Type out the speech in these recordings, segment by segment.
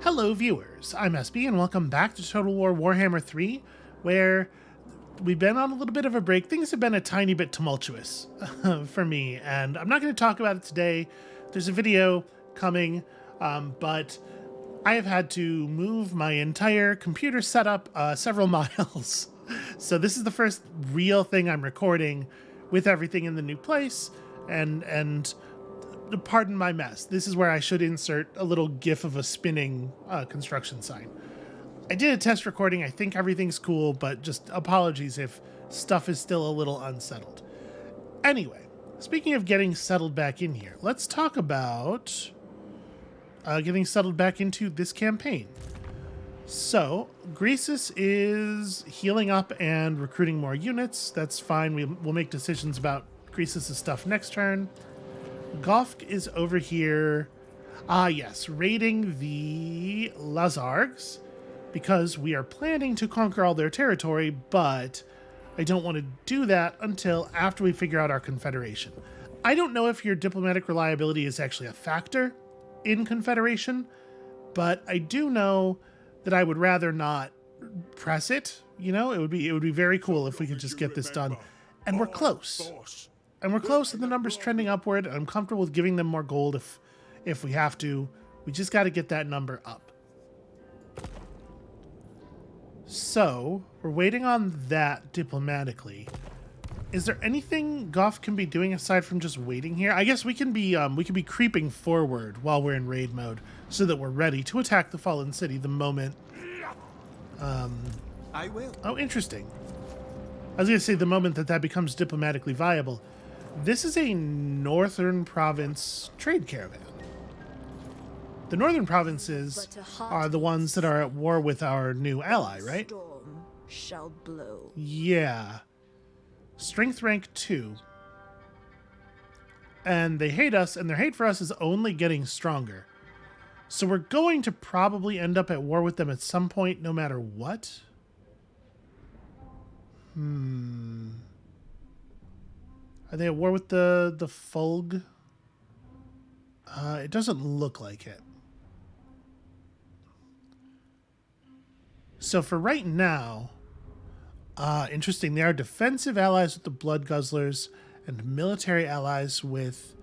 Hello viewers, I'm SB and welcome back to Total War Warhammer 3, where we've been on a little bit of a break. Things have been a tiny bit tumultuous for me, and I'm not going to talk about it today. There's a video coming, but I have had to move my entire computer setup several miles. So this is the first real thing I'm recording with everything in the new place, and pardon my mess. This is where I should insert a little gif of a spinning construction sign. I did a test recording. I think everything's cool, but just apologies if stuff is still a little unsettled. Anyway, speaking of getting settled back in here, let's talk about getting settled back into this campaign. So, Greasus is healing up and recruiting more units. That's fine. We'll make decisions about Greasus' stuff next turn. Gofk is over here, raiding the Lazargs, because we are planning to conquer all their territory, but I don't want to do that until after we figure out our confederation. I don't know if your diplomatic reliability is actually a factor in confederation, but I do know that I would rather not press it. You know, it would be very cool if we could just get this done. And we're close. And we're close, and the number's trending upward. I'm comfortable with giving them more gold if we have to. We just got to get that number up. So, we're waiting on that diplomatically. Is there anything Goff can be doing aside from just waiting here? I guess we can be creeping forward while we're in raid mode so that we're ready to attack the fallen city the moment. I will. Oh, interesting. I was going to say the moment that becomes diplomatically viable. This is a northern province trade caravan. The northern provinces are the ones that are at war with our new ally, right? Storm shall blow. Yeah. Strength rank 2. And they hate us, and their hate for us is only getting stronger. So we're going to probably end up at war with them at some point, no matter what. Are they at war with the Fulg? It doesn't look like it. So for right now, interesting. They are defensive allies with the Blood Guzzlers and military allies with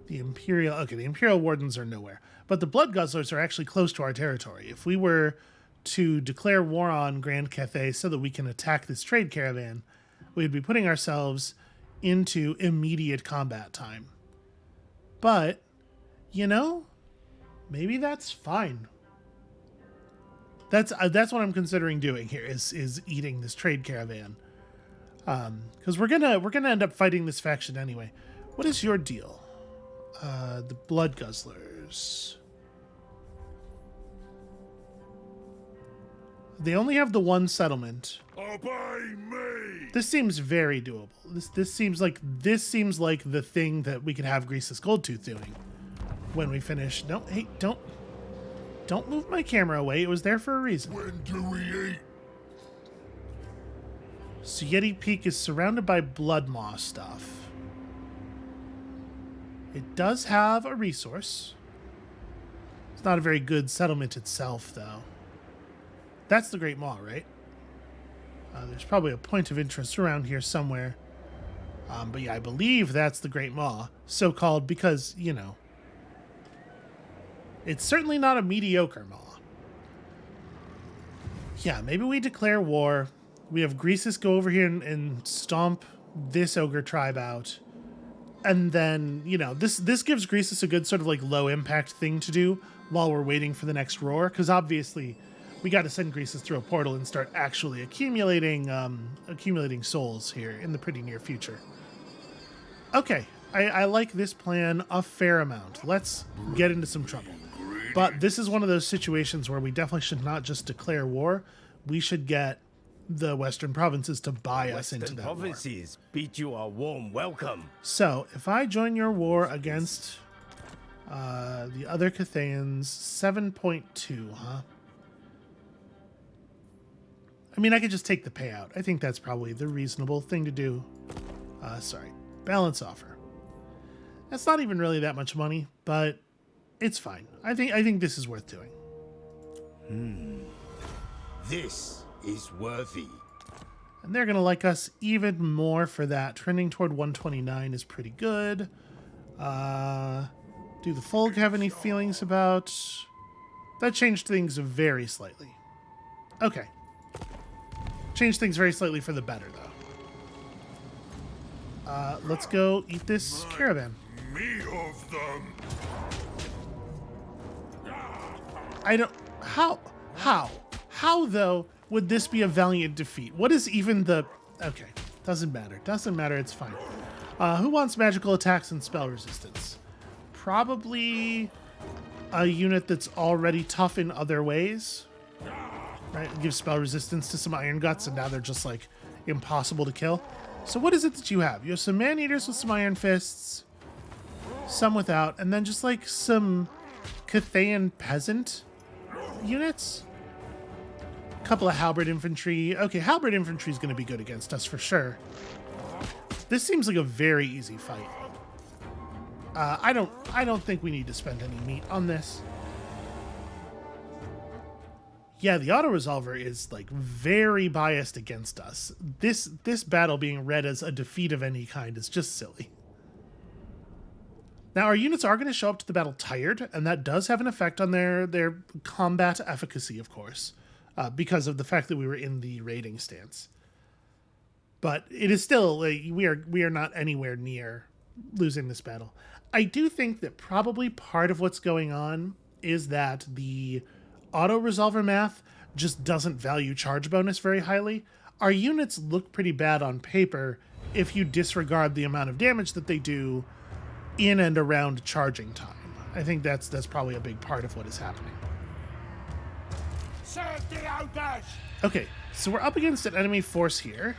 the Imperial. Okay, the Imperial Wardens are nowhere. But the Blood Guzzlers are actually close to our territory. If we were to declare war on Grand Cathay so that we can attack this trade caravan, we'd be putting ourselves into immediate combat time. But, you know, maybe that's fine. That's what I'm considering doing here is eating this trade caravan. Because we're gonna end up fighting this faction anyway. What is your deal? The Blood Guzzlers. They only have the one settlement. Obey me. This seems very doable. This seems like the thing that we could have Greasus Goldtooth doing when we finish. No, hey, don't move my camera away. It was there for a reason. When do we eat? So Yeti Peak is surrounded by blood maw stuff. It does have a resource. It's not a very good settlement itself, though. That's the Great Maw, right? There's probably a point of interest around here somewhere. But yeah, I believe that's the Great Maw. So-called because, you know, it's certainly not a mediocre maw. Yeah, maybe we declare war. We have Greasus go over here and stomp this ogre tribe out. And then, you know, this gives Greasus a good sort of like low impact thing to do while we're waiting for the next roar. Because obviously we got to send Greasus through a portal and start actually accumulating souls here in the pretty near future. Okay, I like this plan a fair amount. Let's get into some trouble. But this is one of those situations where we definitely should not just declare war. We should get the Western provinces to buy us into that war. Western provinces bid you a warm welcome. So, if I join your war against the other Cathayans, 7.2, huh? I mean, I could just take the payout. I think that's probably the reasonable thing to do. Balance offer. That's not even really that much money, but it's fine. I think this is worth doing. This is worthy. And they're going to like us even more for that. Trending toward 129 is pretty good. Do the folk have any feelings about... That changed things very slightly. Okay. Changed things very slightly for the better, though. Let's go eat this caravan. Me of them. I don't... How, though, would this be a valiant defeat? What is even the... Okay. Doesn't matter. Doesn't matter. It's fine. Who wants magical attacks and spell resistance? Probably a unit that's already tough in other ways. Right? It gives spell resistance to some Iron Guts, and now they're just, like, impossible to kill. So what is it that you have? You have some Man-Eaters with some Iron Fists, some without, and then just, like, some Cathayan Peasant units? A couple of Halberd Infantry. Okay, Halberd Infantry is going to be good against us for sure. This seems like a very easy fight. I don't think we need to spend any meat on this. Yeah, the auto-resolver is, like, very biased against us. This battle being read as a defeat of any kind is just silly. Now, our units are going to show up to the battle tired, and that does have an effect on their combat efficacy, of course, because of the fact that we were in the raiding stance. But it is still, like, we are not anywhere near losing this battle. I do think that probably part of what's going on is that the auto-resolver math just doesn't value charge bonus very highly. Our units look pretty bad on paper if you disregard the amount of damage that they do in and around charging time. I think that's probably a big part of what is happening. Serve the ogres. Okay, so we're up against an enemy force here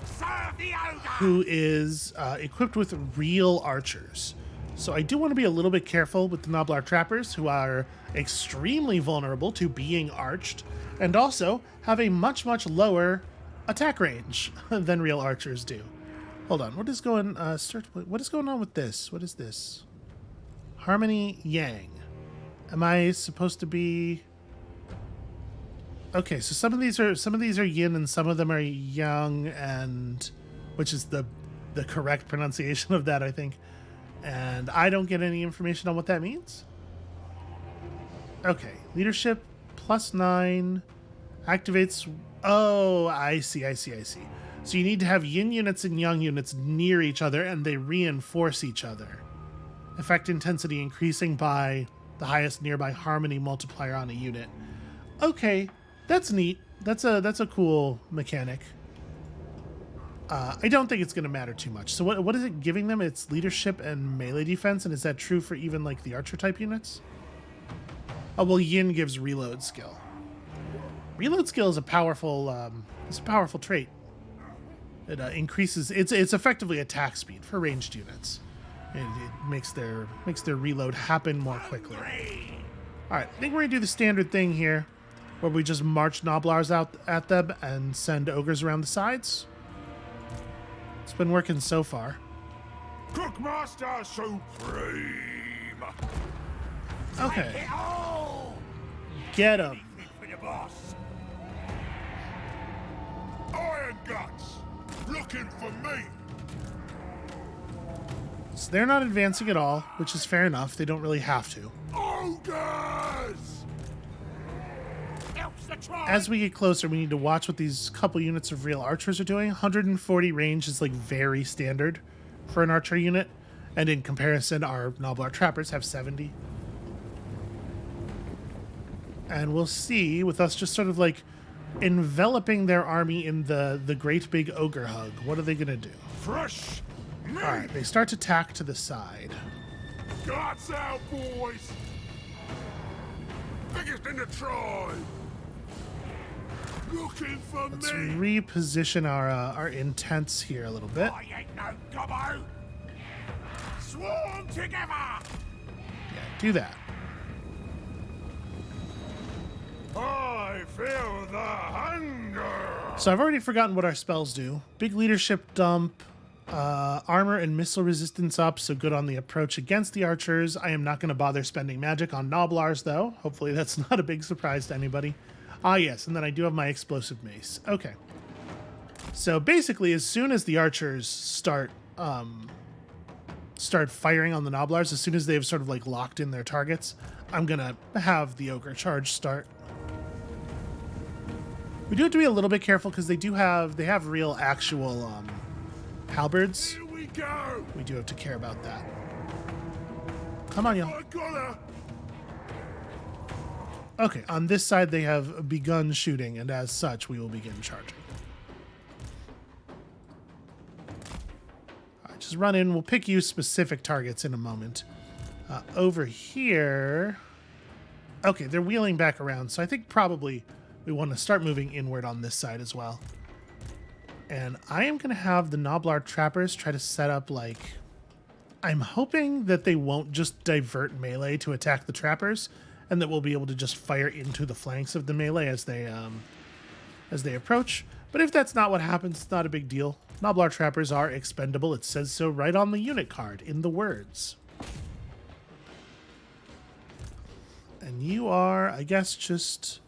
Serve the ogres. who is equipped with real archers. So I do want to be a little bit careful with the Noblar Trappers, who are extremely vulnerable to being arched, and also have a much, much lower attack range than real archers do. Hold on, what is going on with this? What is this? Harmony Yang. Am I supposed to be... Okay, so some of these are yin and some of them are yang, and which is the correct pronunciation of that, I think. And I don't get any information on what that means. Okay, leadership +9 activates. Oh, I see. So you need to have yin units and yang units near each other, and they reinforce each other. Effect intensity increasing by the highest nearby harmony multiplier on a unit. Okay, that's neat. That's a cool mechanic. I don't think it's going to matter too much. So what is it giving them? It's leadership and melee defense, and is that true for even like the archer type units? Oh well, yin gives reload skill. Reload skill is a powerful trait. It increases. It's effectively attack speed for ranged units. It makes their reload happen more quickly. All right, I think we're gonna do the standard thing here, where we just march Noblars out at them and send ogres around the sides. It's been working so far. Cookmaster Supreme. Okay, It all. get him. For the boss. Iron Guts. Looking for me. So they're not advancing at all, which is fair enough. They don't really have to. Ogres. Helps the tribe. As we get closer, we need to watch what these couple units of real archers are doing. 140 range is like very standard for an archer unit, and in comparison, our Noblar Trappers have 70. And we'll see, with us just sort of like enveloping their army in the great big ogre hug, what are they gonna do? Fresh. All right, they start to tack to the side. Guts out, boys. Biggest in the tribe. Looking for Let's me. reposition our intents here a little bit. I ain't no gobbo. Swarm together. Yeah, do that. I feel the hunger. So I've already forgotten what our spells do. Big leadership dump, Armor and missile resistance up, so good on the approach against the archers. I am not going to bother spending magic on Noblars, though. Hopefully that's not a big surprise to anybody. Ah, yes, and then I do have my explosive mace. Okay. So basically, as soon as the archers start firing on the Noblars, as soon as they've sort of like locked in their targets, I'm going to have the ogre charge start. We do have to be a little bit careful because they have real actual halberds. Here we go. We do have to care about that. Come on, y'all. I got her. Okay, on this side they have begun shooting, and as such, we will begin charging. All right, just run in. We'll pick you specific targets in a moment. Over here... Okay, they're wheeling back around, so I think probably we want to start moving inward on this side as well. And I am going to have the Noblar trappers try to set up, like... I'm hoping that they won't just divert melee to attack the trappers, and that we'll be able to just fire into the flanks of the melee as they approach. But if that's not what happens, it's not a big deal. Noblar trappers are expendable. It says so right on the unit card in the words. And you are, I guess, just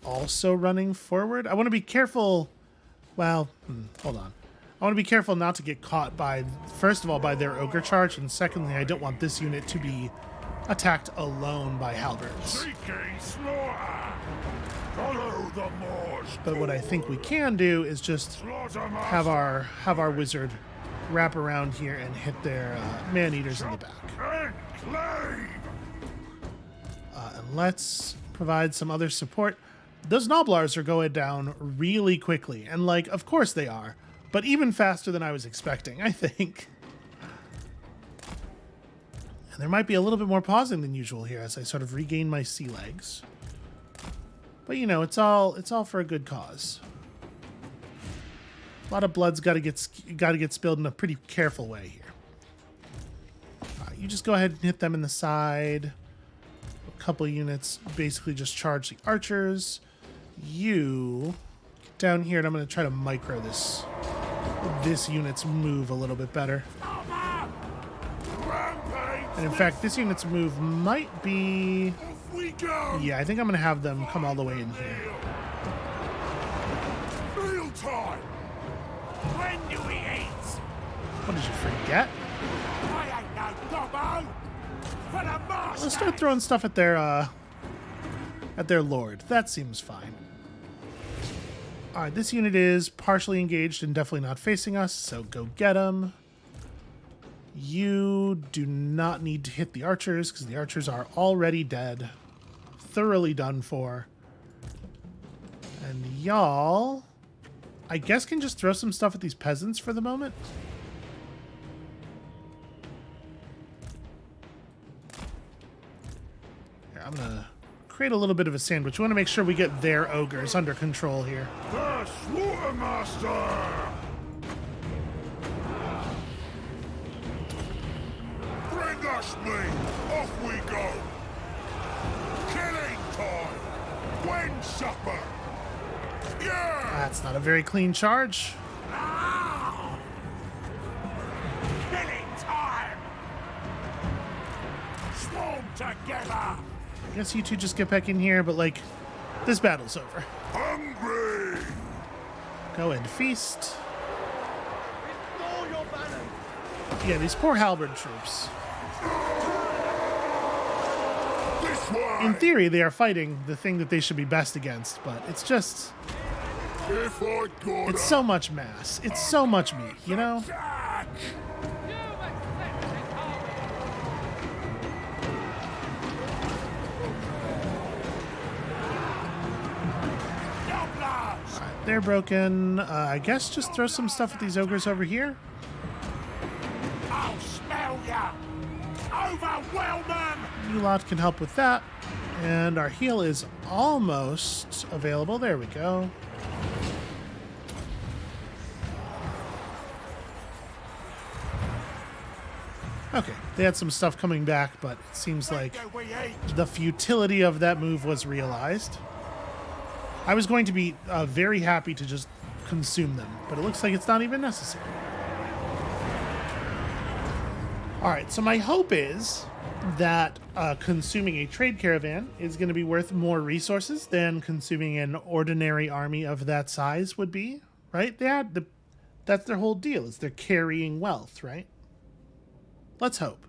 also running forward. I want to be careful. Well, hold on. I want to be careful not to get caught by, first of all, by their ogre charge, and secondly, I don't want this unit to be attacked alone by halberds. Seeking slaughter. Follow the Moors. But what I think we can do is just have our wizard wrap around here and hit their man-eaters in the back. Enclave. And let's provide some other support. Those Noblars are going down really quickly, and like, of course they are, but even faster than I was expecting, I think. And there might be a little bit more pausing than usual here as I sort of regain my sea legs. But you know, it's all for a good cause. A lot of blood's got to get spilled in a pretty careful way here. You just go ahead and hit them in the side. A couple units basically just charge the archers. You get down here, and I'm going to try to micro this unit's move a little bit better. And in fact, this unit's move might be... Off we go. Yeah, I think I'm going to have them come all the way in here. Meal time. When do we eat? What, did you forget? I ain't no gobbo. For the master. Let's start throwing stuff at their lord. That seems fine. All right, this unit is partially engaged and definitely not facing us, so go get them. You do not need to hit the archers because the archers are already dead. Thoroughly done for. And y'all, I guess, can just throw some stuff at these peasants for the moment. Here, I'm going to create a little bit of a sandwich. We want to make sure we get their ogres under control here. The Slaughtermaster. Bring us meat. Off we go. Killing time. When supper. Yeah. That's not a very clean charge. Killing time. Swarm together. I guess you two just get back in here, but like, this battle's over. Hungry. Go and feast. Yeah, these poor halberd troops. This way. In theory, they are fighting the thing that they should be best against, but it's just... If I got It's so much mass. It's so much meat, you know? attack. They're broken. I guess just throw some stuff at these ogres over here. I'll smell ya. Overwhelm them. You lot can help with that. And our heal is almost available. There we go. Okay, they had some stuff coming back, but it seems like Do we eat? the futility of that move was realized. I was going to be very happy to just consume them, but it looks like it's not even necessary. All right, so my hope is that consuming a trade caravan is going to be worth more resources than consuming an ordinary army of that size would be, right? That's their whole deal, is they're carrying wealth, right? Let's hope.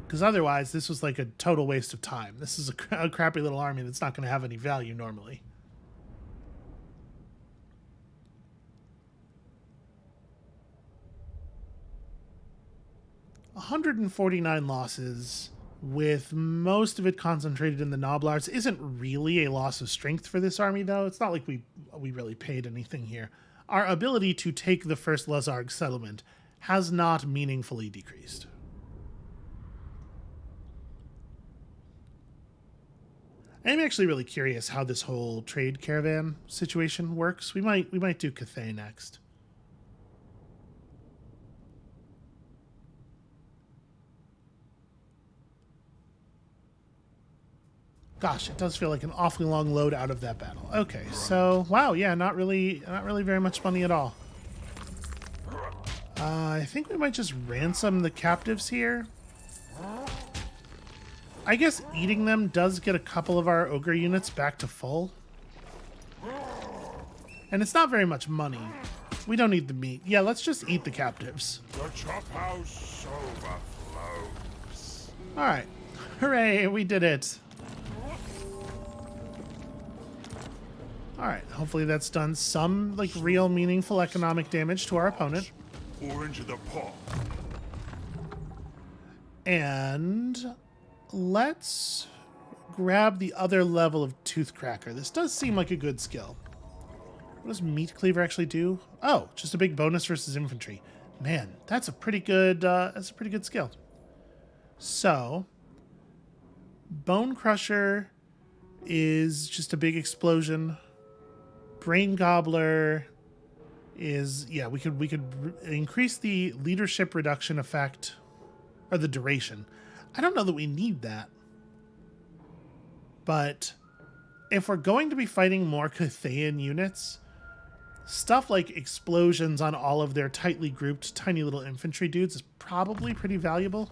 Because otherwise, this was like a total waste of time. This is a crappy little army that's not going to have any value normally. $149 losses, with most of it concentrated in the Noblars, isn't really a loss of strength for this army, though. It's not like we really paid anything here. Our ability to take the first Lazarg settlement has not meaningfully decreased. I'm actually really curious how this whole trade caravan situation works. We might do Cathay next. Gosh, it does feel like an awfully long load out of that battle. Okay, so wow, yeah, not really very much money at all. I think we might just ransom the captives here. I guess eating them does get a couple of our ogre units back to full. And it's not very much money. We don't need the meat. Yeah, let's just eat the captives. The chop house overflows. All right. Hooray, we did it. All right, hopefully that's done some like real meaningful economic damage to our opponent. Or into the pot. And let's grab the other level of Toothcracker. This does seem like a good skill. What does Meat Cleaver actually do? Oh, just a big bonus versus infantry. Man, that's a pretty good skill. So, Bone Crusher is just a big explosion. Brain Gobbler is, yeah, we could increase the leadership reduction effect, or the duration. I don't know that we need that. But if we're going to be fighting more Cathayan units, stuff like explosions on all of their tightly grouped tiny little infantry dudes is probably pretty valuable.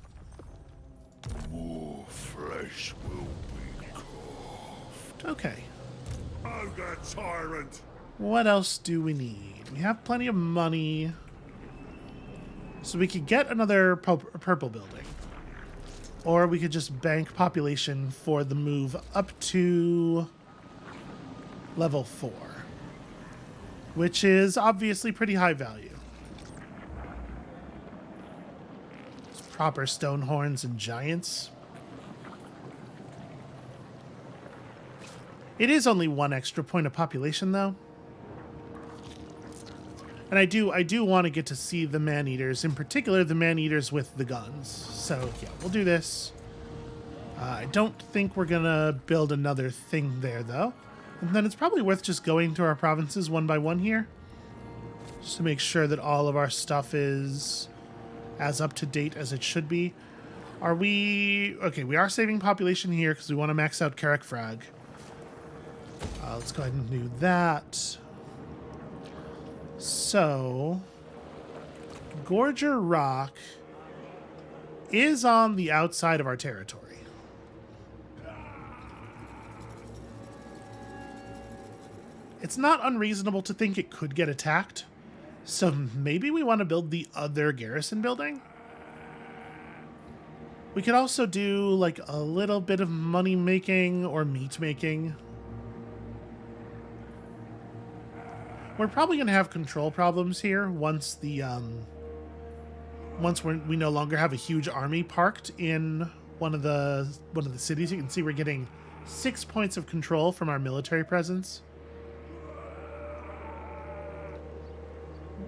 More flesh will be carved. Okay. Ogre tyrant. What else do we need? We have plenty of money. So we could get another purple building. Or we could just bank population for the move up to level 4. Which is obviously pretty high value. It's proper stone horns and giants. It is only 1 extra point of population, though. And I do want to get to see the man-eaters, in particular the man-eaters with the guns. So, yeah, we'll do this. I don't think we're going to build another thing there, though. And then it's probably worth just going to our provinces one by one here. Just to make sure that all of our stuff is as up-to-date as it should be. Are we... Okay, we are saving population here because we want to max out Carrick Frag. Let's go ahead and do that. So, Gorger Rock is on the outside of our territory. It's not unreasonable to think it could get attacked, so maybe we want to build the other garrison building? We could also do like a little bit of money making or meat making. We're probably going to have control problems here once the we no longer have a huge army parked in one of the cities. You can see we're getting 6 points of control from our military presence.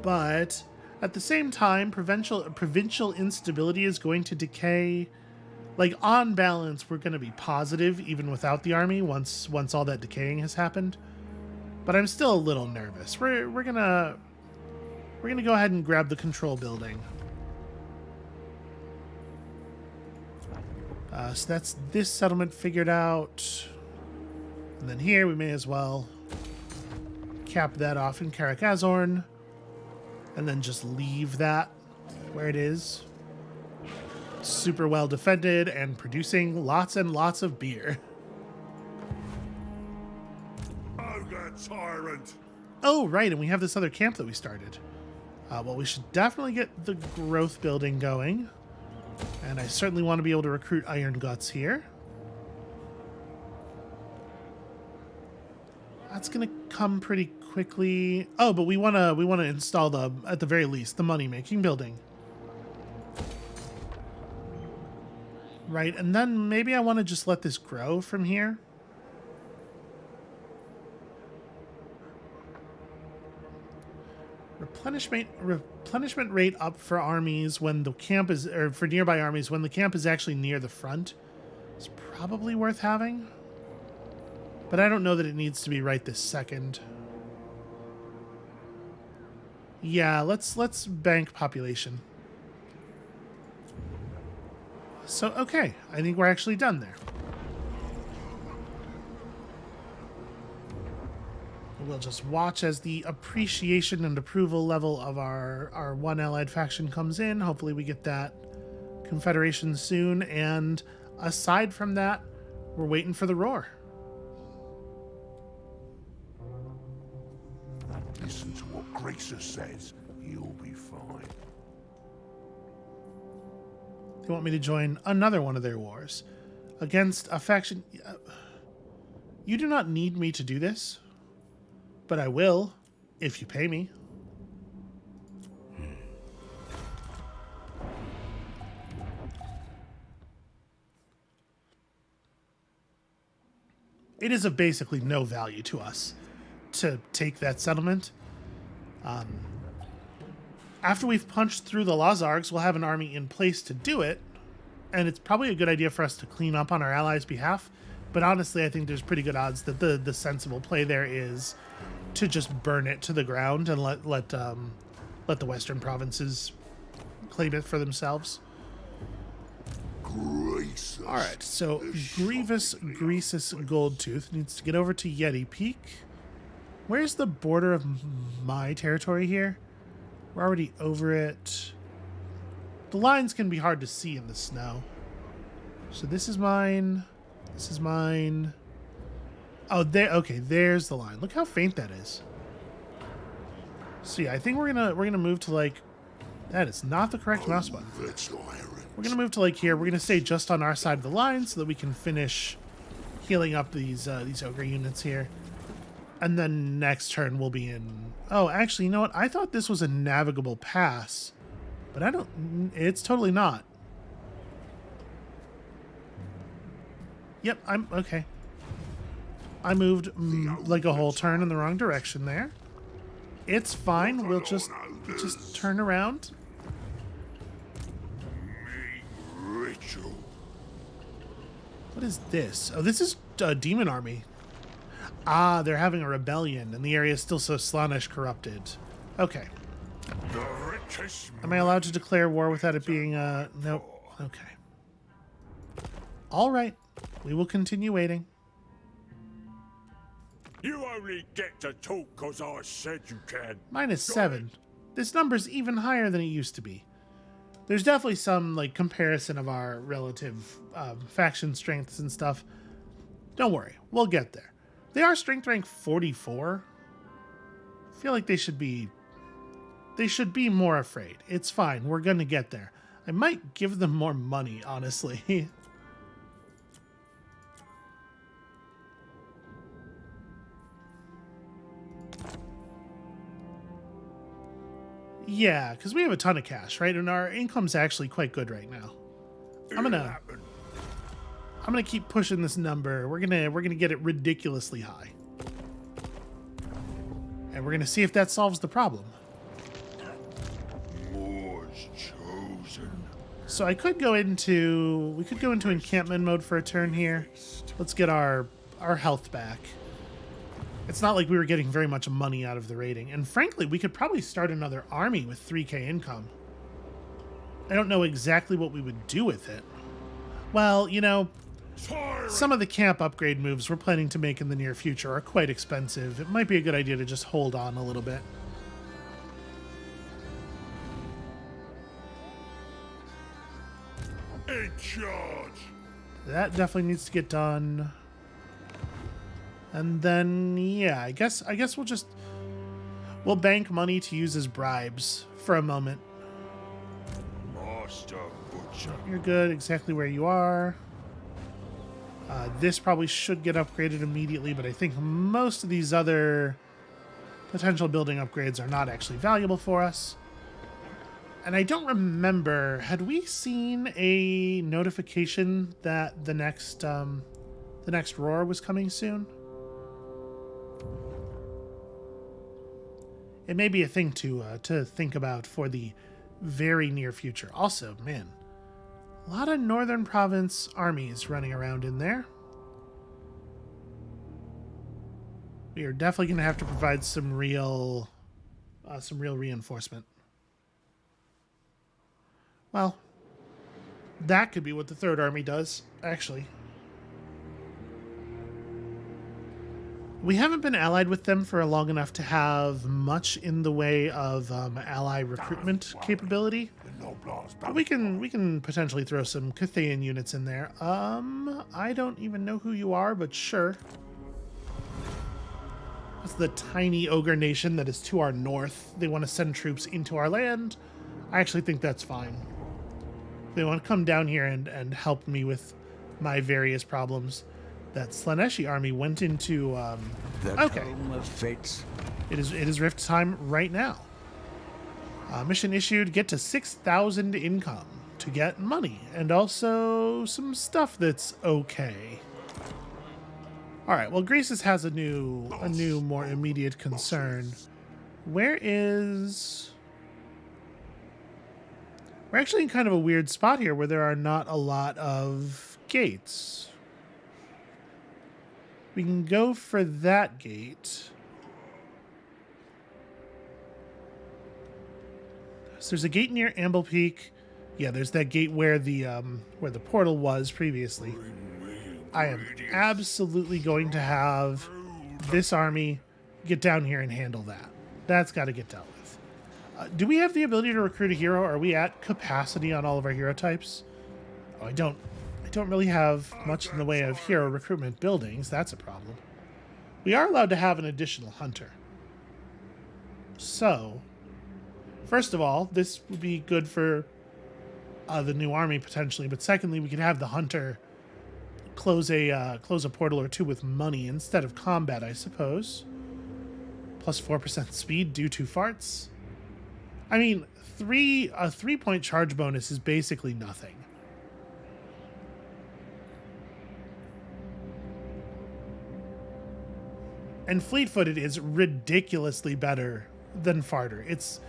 But at the same time, provincial instability is going to decay. Like, on balance, we're going to be positive even without the army once all that decaying has happened. But I'm still a little nervous. We're gonna go ahead and grab the control building. So that's this settlement figured out. And then here we may as well cap that off in Carrick Azorn. And then just leave that where it is. Super well defended and producing lots and lots of beer. Ogre tyrant! Oh, right, and we have this other camp that we started. Well, we should definitely get the growth building going. And I certainly want to be able to recruit Iron Guts here. That's gonna come pretty quickly. Oh, but we wanna install the, at the very least, the money-making building. Right, and then maybe I want to just let this grow from here. Replenishment rate up for armies when the camp is, or for nearby armies when the camp is actually near the front. It's probably worth having. But I don't know that it needs to be right this second. Yeah, let's bank population. So, okay, I think we're actually done there. We'll just watch as the appreciation and approval level of our one allied faction comes in. Hopefully we get that confederation soon. And aside from that, we're waiting for the roar. Listen to what Gracer says. You'll be fine. They want me to join another one of their wars against a faction. You do not need me to do this, but I will if you pay me. It is of basically no value to us to take that settlement. After we've punched through the Lazargs, we'll have an army in place to do it, and it's probably a good idea for us to clean up on our allies' behalf. But honestly, I think there's pretty good odds that the sensible play there is to just burn it to the ground and let the Western provinces claim it for themselves. Gracer. All right, so Grievous Greasus Goldtooth needs to get over to Yeti Peak. Where's the border of my territory here? We're already over it. The lines can be hard to see in the snow. So this is mine. This is mine. Oh, there. Okay, there's the line. Look how faint that is. So yeah, I think we're gonna move to like. That is not the correct mouse button. We're gonna move to like here. We're gonna stay just on our side of the line so that we can finish healing up these ogre units here. And then next turn we'll be in... Oh, actually, you know what? I thought this was a navigable pass. But I don't... It's totally not. Yep, I'm... Okay. I moved like a whole turn in the wrong direction there. It's fine. We'll just turn around. Ritual. What is this? Oh, this is a demon army. Ah, they're having a rebellion, and the area is still so Slaanesh corrupted. Okay. The richest. Am I allowed to declare war without it being, nope. Okay. All right. We will continue waiting. You only get to talk because I said you can. -7. This number's even higher than it used to be. There's definitely some, like, comparison of our relative faction strengths and stuff. Don't worry. We'll get there. They are strength rank 44. I feel like they should be more afraid. It's fine. We're going to get there. I might give them more money, honestly. Yeah, because we have a ton of cash, right? And our income's actually quite good right now. I'm gonna keep pushing this number. We're gonna get it ridiculously high. And we're gonna see if that solves the problem. War's chosen. So we could go into encampment mode for a turn here. Let's get our health back. It's not like we were getting very much money out of the raiding. And frankly, we could probably start another army with 3k income. I don't know exactly what we would do with it. Well, you know, some of the camp upgrade moves we're planning to make in the near future are quite expensive. It might be a good idea to just hold on a little bit. Charge! That definitely needs to get done. And then, yeah, I guess we'll bank money to use as bribes for a moment. Master Butcher. You're good exactly where you are. This probably should get upgraded immediately, but I think most of these other potential building upgrades are not actually valuable for us. And I don't remember, had we seen a notification that the next roar was coming soon? It may be a thing to think about for the very near future. Also, man, a lot of Northern Province armies running around in there. We are definitely going to have to provide some real reinforcement. Well, that could be what the Third Army does, actually. We haven't been allied with them for long enough to have much in the way of ally recruitment capability. But we can potentially throw some Cathayan units in there. I don't even know who you are, but sure. That's the tiny ogre nation that is to our north. They want to send troops into our land. I actually think that's fine. They want to come down here and help me with my various problems. That Slaneshi army went into okay. Home of fates. It is rift time right now. Mission issued, get to 6,000 income to get money and also some stuff that's okay. All right, well, Greece has a new more immediate concern. We're actually in kind of a weird spot here where there are not a lot of gates. We can go for that gate. So there's a gate near Amble Peak. Yeah, there's that gate where the portal was previously. I am absolutely going to have this army get down here and handle that. That's got to get dealt with. Do we have the ability to recruit a hero? Are we at capacity on all of our hero types? Oh, I don't really have much in the way of hero recruitment buildings. That's a problem. We are allowed to have an additional hunter. So, first of all, this would be good for the new army potentially, but secondly, we could have the hunter close a portal or two with money instead of combat, I suppose. Plus 4% speed due to farts. I mean, a 3-point charge bonus is basically nothing. And fleet-footed is ridiculously better than farter. It's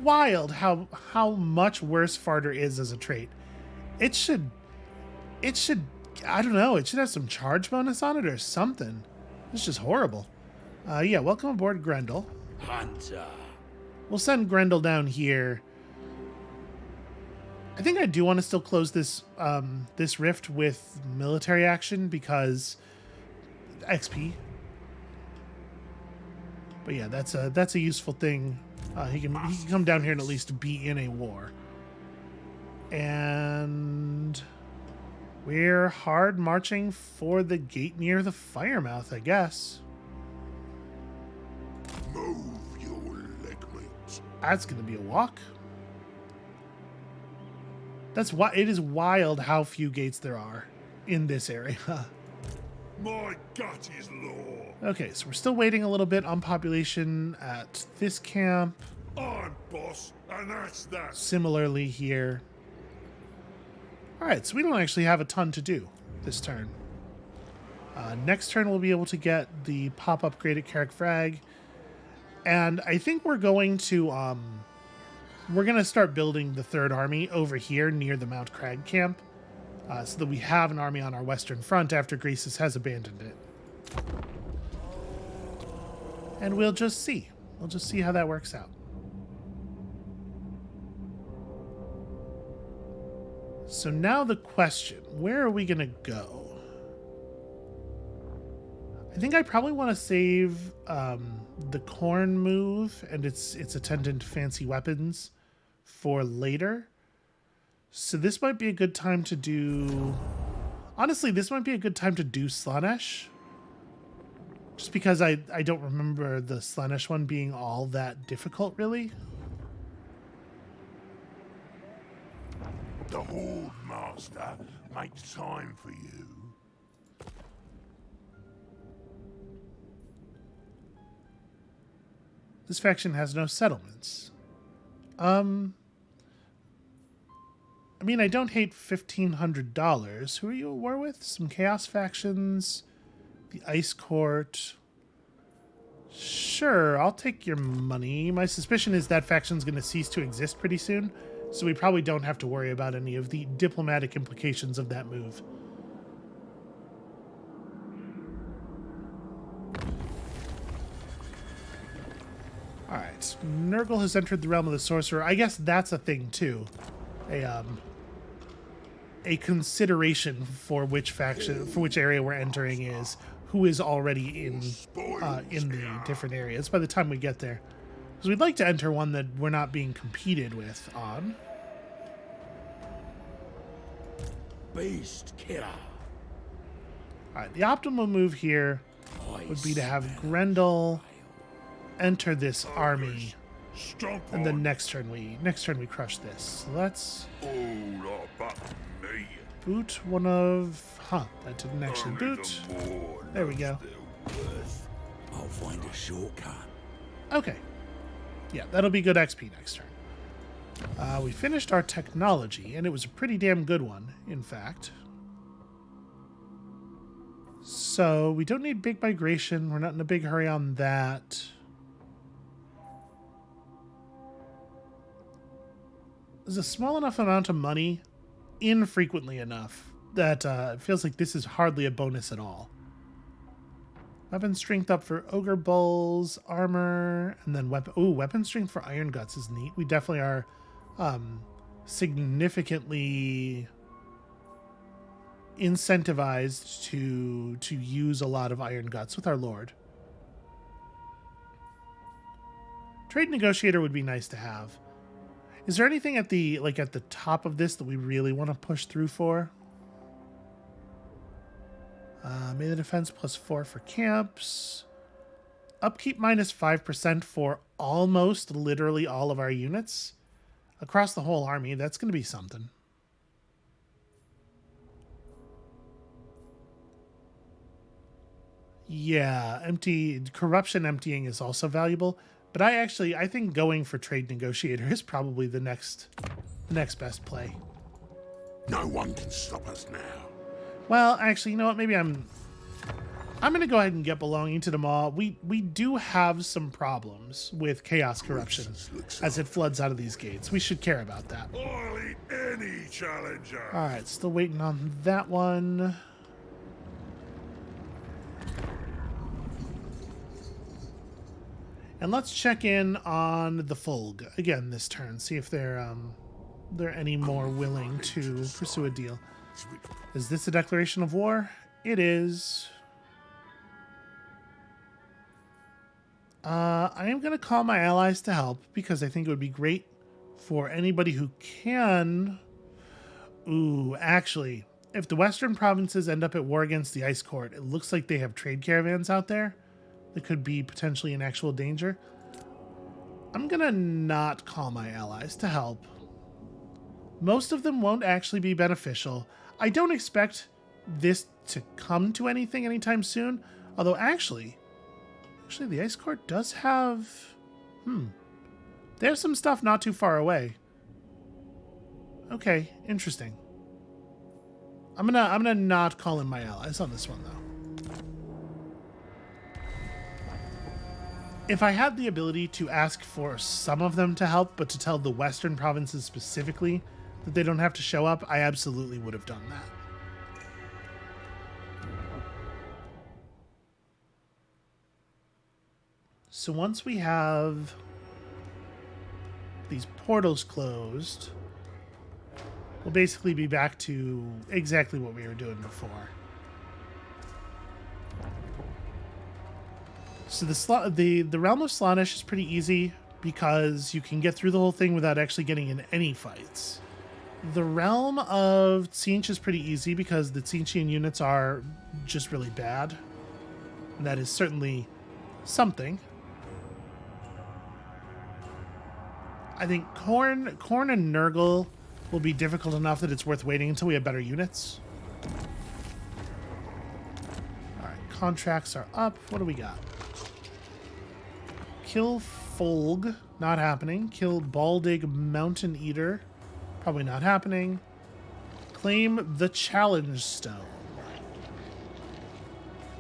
wild how much worse farter is as a trait. It should I don't know, it should have some charge bonus on it or something. It's just horrible. Yeah, welcome aboard, Grendel. Hunter. We'll send Grendel down here. I think I do want to still close this this rift with military action because XP. But yeah, that's a useful thing. He can come down here and at least be in a war. And we're hard marching for the gate near the Firemouth, I guess. Move, you legmates. That's gonna be a walk. That's why it is wild how few gates there are in this area. My gut is law. Okay, so we're still waiting a little bit on population at this camp. I'm boss, and that's that. Similarly here. All right, so we don't actually have a ton to do this turn. Next turn we'll be able to get the pop upgrade at Carrick Frag, and I think we're going to start building the Third Army over here near the Mount Crag camp, so that we have an army on our western front after Greece has abandoned it. And we'll just see. We'll just see how that works out. So now the question, where are we going to go? I think I probably want to save the corn move and its attendant fancy weapons for later. So this might be a good time to do... Honestly, this might be a good time to do Slaanesh. Just because I don't remember the Slaanesh one being all that difficult, really. The Horde Master makes time for you. This faction has no settlements. I mean, I don't hate $1,500. Who are you at war with? Some Chaos factions. The Ice Court. Sure, I'll take your money. My suspicion is that faction's going to cease to exist pretty soon, so we probably don't have to worry about any of the diplomatic implications of that move. Alright, Nurgle has entered the realm of the Sorcerer. I guess that's a thing, too. A consideration for which faction, for which area we're entering is who is already in the different areas by the time we get there. Because we'd like to enter one that we're not being competed with on. Beast killer. Alright, the optimal move here would be to have Grendel enter this army, Stomp and then on. next turn we crush this. So let's All about me. boot one of... that didn't actually Only boot. the more There we go. knows their worth. I'll find a shortcut. Okay. Yeah, that'll be good XP next turn. We finished our technology, and it was a pretty damn good one, in fact. So, we don't need big migration. We're not in a big hurry on that. There's a small enough amount of money, infrequently enough, that it feels like this is hardly a bonus at all. Weapon strength up for Ogre Bulls, armor, and then weapon strength for Iron Guts is neat. We definitely are significantly incentivized to use a lot of Iron Guts with our Lord. Trade Negotiator would be nice to have. Is there anything at the top of this that we really want to push through for? Melee defense +4 for camps. Upkeep -5% for almost literally all of our units. Across the whole army, that's going to be something. Yeah, corruption emptying is also valuable. But I think going for Trade Negotiator is probably the next best play. No one can stop us now. Well, actually, you know what? Maybe I'm going to go ahead and get belonging to the Maw. We do have some problems with Chaos Corruption as it floods out of these gates. We should care about that. I'll eat any challenger. All right, still waiting on that one. And let's check in on the Fulg again this turn. See if they're any more willing to pursue a deal. Is this a declaration of war? It is. I am going to call my allies to help because I think it would be great for anybody who can. Ooh, actually, if the Western provinces end up at war against the Ice Court, it looks like they have trade caravans out there that could be potentially in actual danger. I'm going to not call my allies to help. Most of them won't actually be beneficial. I don't expect this to come to anything anytime soon. Although actually the Ice Court does have... There's some stuff not too far away. Okay, interesting. I'm gonna not call in my allies on this one though. If I had the ability to ask for some of them to help, but to tell the Western provinces specifically that they don't have to show up, I absolutely would have done that. So once we have these portals closed, we'll basically be back to exactly what we were doing before. So the Realm of Slaanesh is pretty easy because you can get through the whole thing without actually getting in any fights. The realm of Tzeentch is pretty easy because the Tzeentchian units are just really bad. And that is certainly something. I think Khorne and Nurgle will be difficult enough that it's worth waiting until we have better units. Alright, contracts are up. What do we got? Kill Folg, not happening. Kill Baldig Mountain Eater, probably not happening. Claim the Challenge Stone.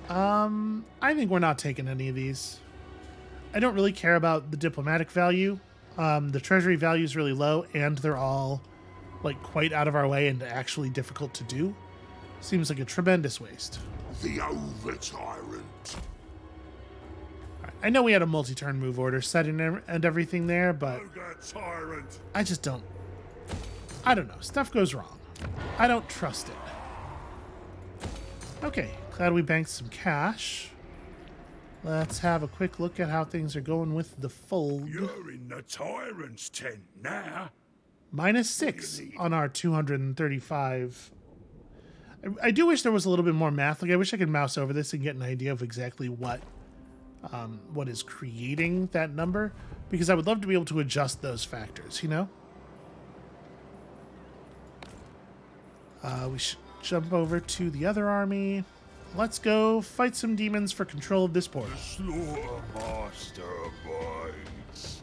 I think we're not taking any of these. I don't really care about the diplomatic value. The treasury value is really low, and they're all like quite out of our way and actually difficult to do. Seems like a tremendous waste. The over tyrant. I know we had a multi-turn move order set in and everything there, but Ogre tyrant. I just don't. I don't know. Stuff goes wrong. I don't trust it. Okay, glad we banked some cash. Let's have a quick look at how things are going with the fold. You're in the tyrant's tent now. -6 on our 235. I do wish there was a little bit more math. Like, I wish I could mouse over this and get an idea of exactly what is creating that number, because I would love to be able to adjust those factors, you know? We should jump over to the other army. Let's go fight some demons for control of this port. Slaughter master abides.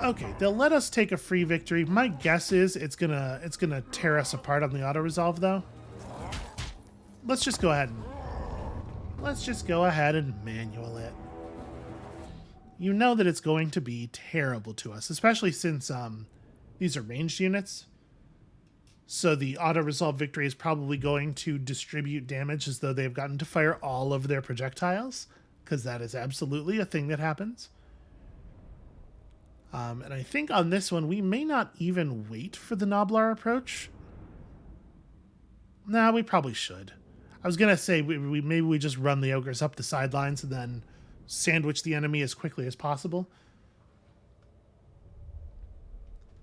Okay, they'll let us take a free victory. My guess is it's gonna tear us apart on the auto resolve, though. Let's just go ahead and manual it. You know that it's going to be terrible to us, especially since these are ranged units. So the auto resolve victory is probably going to distribute damage as though they've gotten to fire all of their projectiles, because that is absolutely a thing that happens. And I think on this one, we may not even wait for the Noblar approach. Nah, we probably should. I was going to say maybe we just run the ogres up the sidelines and then sandwich the enemy as quickly as possible.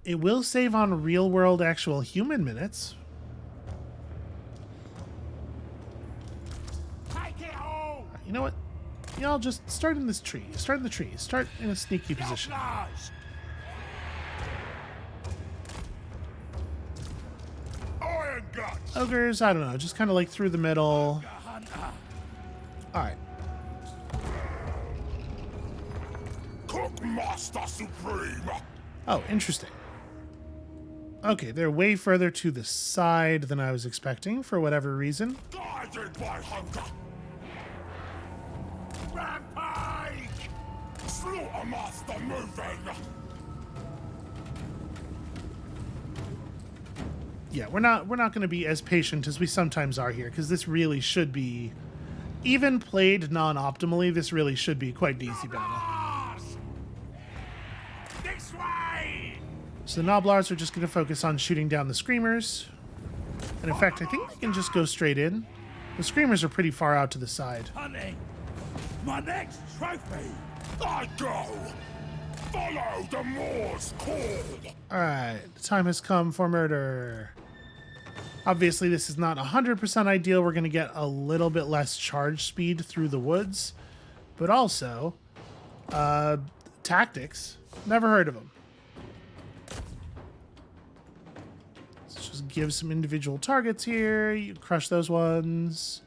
It will save on real-world actual human minutes. Take it all! You know what? Y'all just start in this tree. Start in the tree. Start in a sneaky position. Outlaws! Iron guts. Ogres, I don't know, just kind of like through the middle. Alright. Cookmaster supreme. Oh, interesting. Okay, they're way further to the side than I was expecting for whatever reason. Guided by hunger. Rampage! Slaughter master moving. Yeah, we're not going to be as patient as we sometimes are here, because this really should be, even played non-optimally, this really should be quite an easy battle. Outlaws! This way! So the Noblars are just going to focus on shooting down the Screamers. And in fact, I think we can just go straight in. The Screamers are pretty far out to the side. Hunting! My next trophy! I go. Follow the Moor's call. Alright, the time has come for murder. Obviously, this is not 100% ideal. We're going to get a little bit less charge speed through the woods. But also, tactics. Never heard of them. Let's just give some individual targets here. You crush those ones.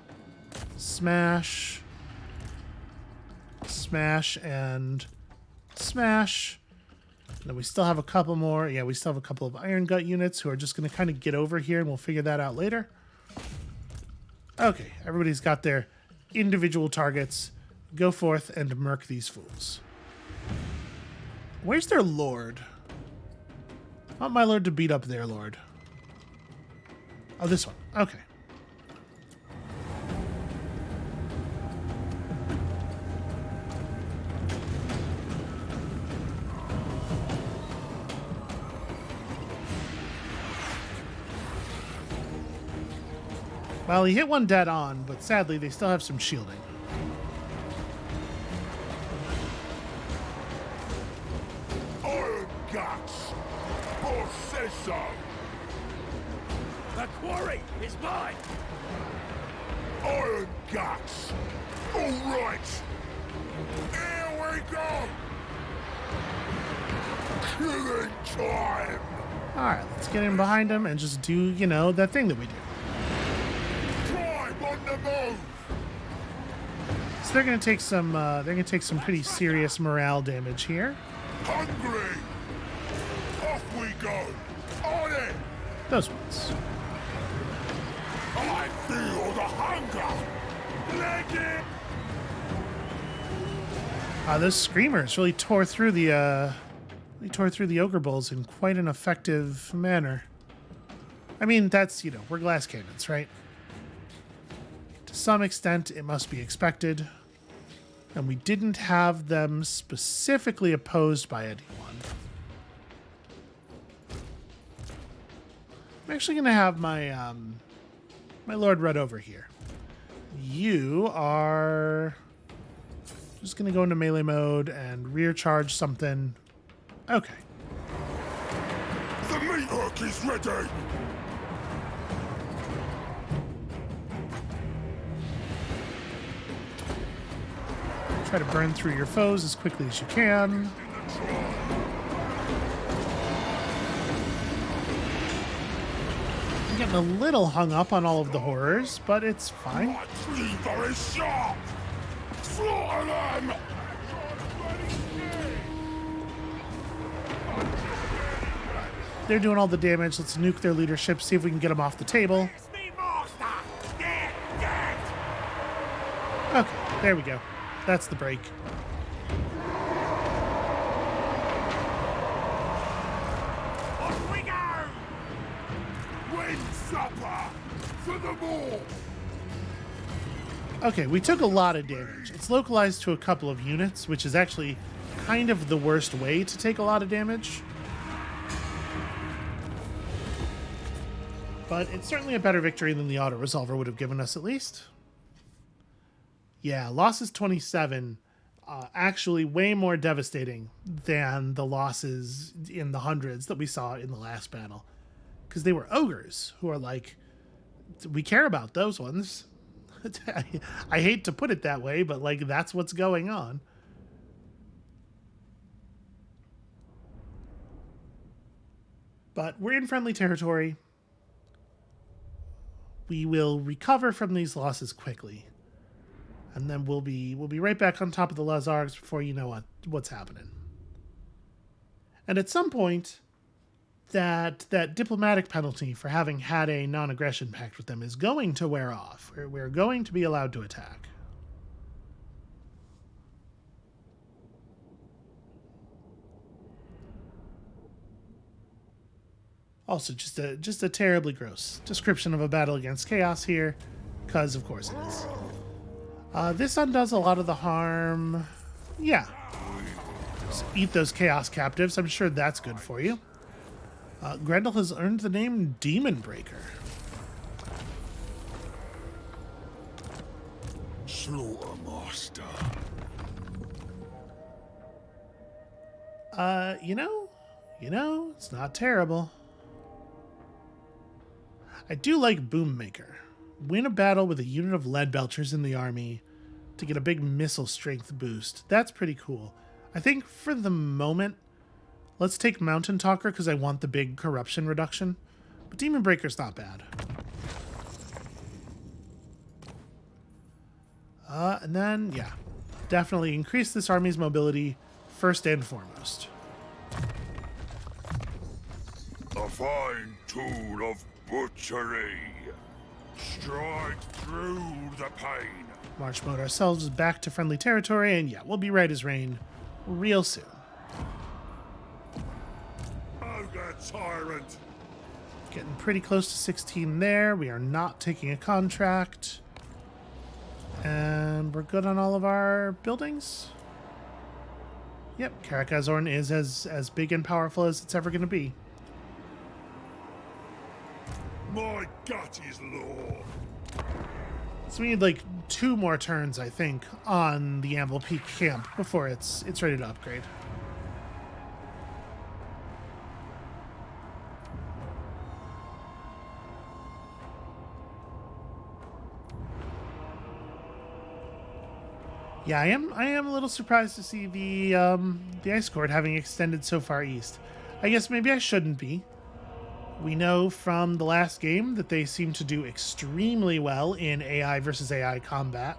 Smash. Smash and smash. And then we still have a couple more. Yeah, we still have a couple of Iron Gut units who are just going to kind of get over here, and we'll figure that out later. Okay, everybody's got their individual targets. Go forth and murk these fools. Where's their lord? I want my lord to beat up their lord. Oh, this one. Okay. Well, he hit one dead on, but sadly they still have some shielding. The quarry is mine! Iron guts! Alright! Here we go! Killing time! Alright, let's get in behind him and just do, you know, that thing that we do. Tribe on the move! So they're gonna take some pretty serious morale damage here. Hungry! Off we go! On it! Those ones. I feel the hunger! Leg it! Those screamers really tore through the ogre bulls in quite an effective manner. I mean, that's, you know, we're glass cannons, right? To some extent, it must be expected. And we didn't have them specifically opposed by anyone. I'm actually going to have my my Lord Red over here. You are just going to go into melee mode and rear charge something. Okay. The meat hook is ready! Try to burn through your foes as quickly as you can. I'm getting a little hung up on all of the horrors, but it's fine. My cleaver is sharp! Slaughter them! They're doing all the damage. Let's nuke their leadership, see if we can get them off the table. It's me, master! Get, get! Okay, there we go. That's the break. Off we go! Wind supper! For the more! Okay, we took a lot of damage. It's localized to a couple of units, which is actually kind of the worst way to take a lot of damage. But it's certainly a better victory than the auto-resolver would have given us, at least. Yeah, losses 27, actually way more devastating than the losses in the hundreds that we saw in the last battle. Because they were ogres, who are like, we care about those ones. I hate to put it that way, but like that's what's going on. But we're in friendly territory. We will recover from these losses quickly. And then we'll be right back on top of the Lazargs before you know what's happening. And at some point, that diplomatic penalty for having had a non-aggression pact with them is going to wear off. We're going to be allowed to attack. Also, just a terribly gross description of a battle against chaos here, because of course it is. This undoes a lot of the harm. Yeah. Just eat those chaos captives. I'm sure that's good for you. Grendel has earned the name Demon Breaker. Slaughter master. You know, it's not terrible. I do like Boommaker. Win a battle with a unit of lead belchers in the army to get a big missile strength boost. That's pretty cool. I think for the moment, let's take Mountain Talker because I want the big corruption reduction. But Demon Breaker's not bad. And then, yeah, definitely increase this army's mobility first and foremost. A fine tool of butchery. Stride through the pain. March mode ourselves back to friendly territory, and yeah, we'll be right as rain real soon. Ogre tyrant. Getting pretty close to 16 there. We are not taking a contract. And we're good on all of our buildings. Yep, Karakazorn is as big and powerful as it's ever going to be. My gut is law. So we need like 2 more turns, I think, on the Anvil Peak camp before it's ready to upgrade. Yeah, I am a little surprised to see the ice court having extended so far east. I guess maybe I shouldn't be. We know from the last game that they seem to do extremely well in AI versus AI combat.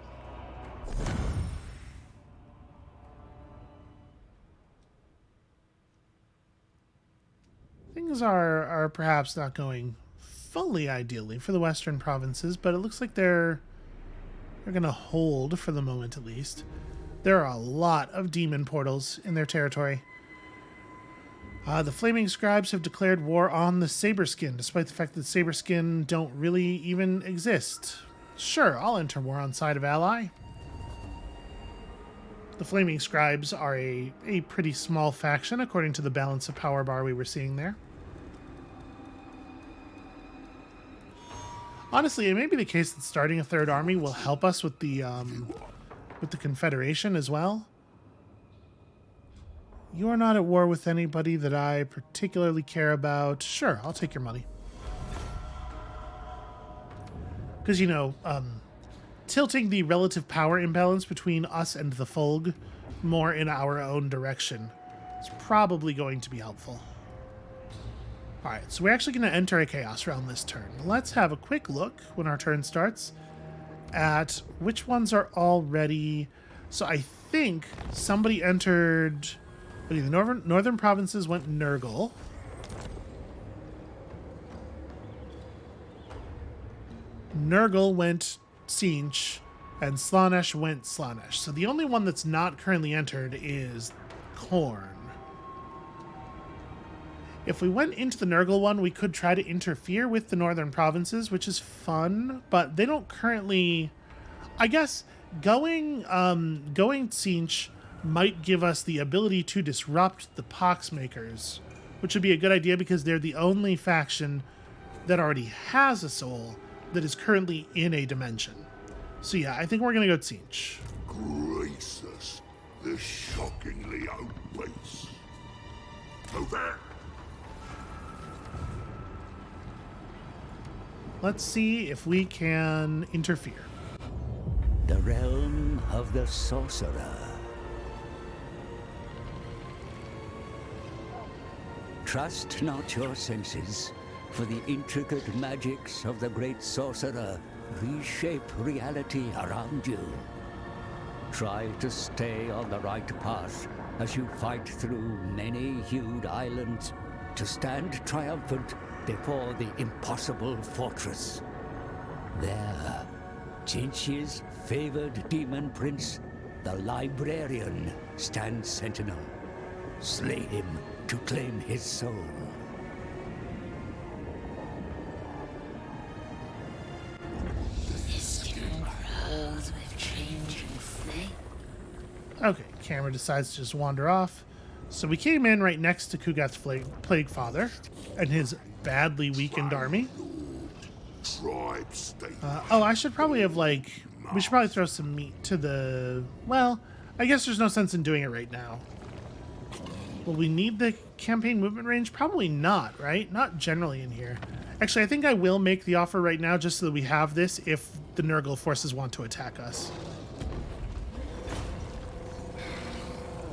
Things are perhaps not going fully ideally for the western provinces, but it looks like they're going to hold for the moment at least. There are a lot of demon portals in their territory. The Flaming Scribes have declared war on the Saberskin, despite the fact that Saberskin don't really even exist. Sure, I'll enter war on side of ally. The Flaming Scribes are a pretty small faction, according to the balance of power bar we were seeing there. Honestly, it may be the case that starting a third army will help us with the Confederation as well. You are not at war with anybody that I particularly care about. Sure, I'll take your money. Because, you know, tilting the relative power imbalance between us and the Fulg more in our own direction is probably going to be helpful. Alright, so we're actually going to enter a Chaos Realm this turn. Let's have a quick look when our turn starts at which ones are already... So I think somebody entered... The northern provinces went Nurgle. Nurgle went Tzeentch, and Slaanesh went Slaanesh. So the only one that's not currently entered is Khorne. If we went into the Nurgle one, we could try to interfere with the northern provinces, which is fun, but they don't currently... I guess going Tzeentch might give us the ability to disrupt the Poxmakers, which would be a good idea because they're the only faction that already has a soul that is currently in a dimension. So yeah, I think we're going to go Tzeentch. Gracious, this shockingly obese. Over. Let's see if we can interfere. The realm of the sorcerer. Trust not your senses, for the intricate magics of the great sorcerer reshape reality around you. Try to stay on the right path as you fight through many-hued islands to stand triumphant before the impossible fortress. There, Tzeentch's favored demon prince, the librarian, stands sentinel. Slay him to claim his soul. Okay, camera decides to just wander off. So we came in right next to Kugath's Plague Father and his badly weakened army. Tribe state. Oh, I should probably have, like... We should probably throw some meat to the... Well, I guess there's no sense in doing it right now. Will we need the campaign movement range? Probably not, right? Not generally in here. Actually, I think I will make the offer right now just so that we have this if the Nurgle forces want to attack us.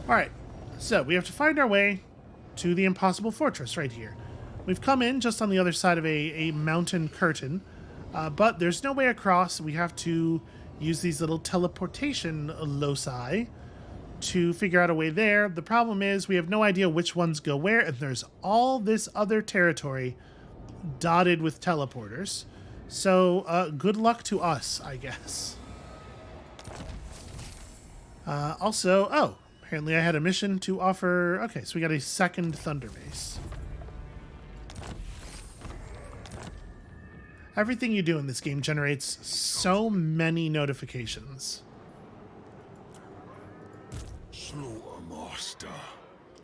Alright, so we have to find our way to the impossible fortress right here. We've come in just on the other side of a mountain curtain, but there's no way across. We have to use these little teleportation loci to figure out a way there. The problem is we have no idea which ones go where, and there's all this other territory dotted with teleporters. So good luck to us, I guess. Apparently I had a mission to offer... Okay, so we got a second Thunder Base. Everything you do in this game generates so many notifications. Slaughtermaster.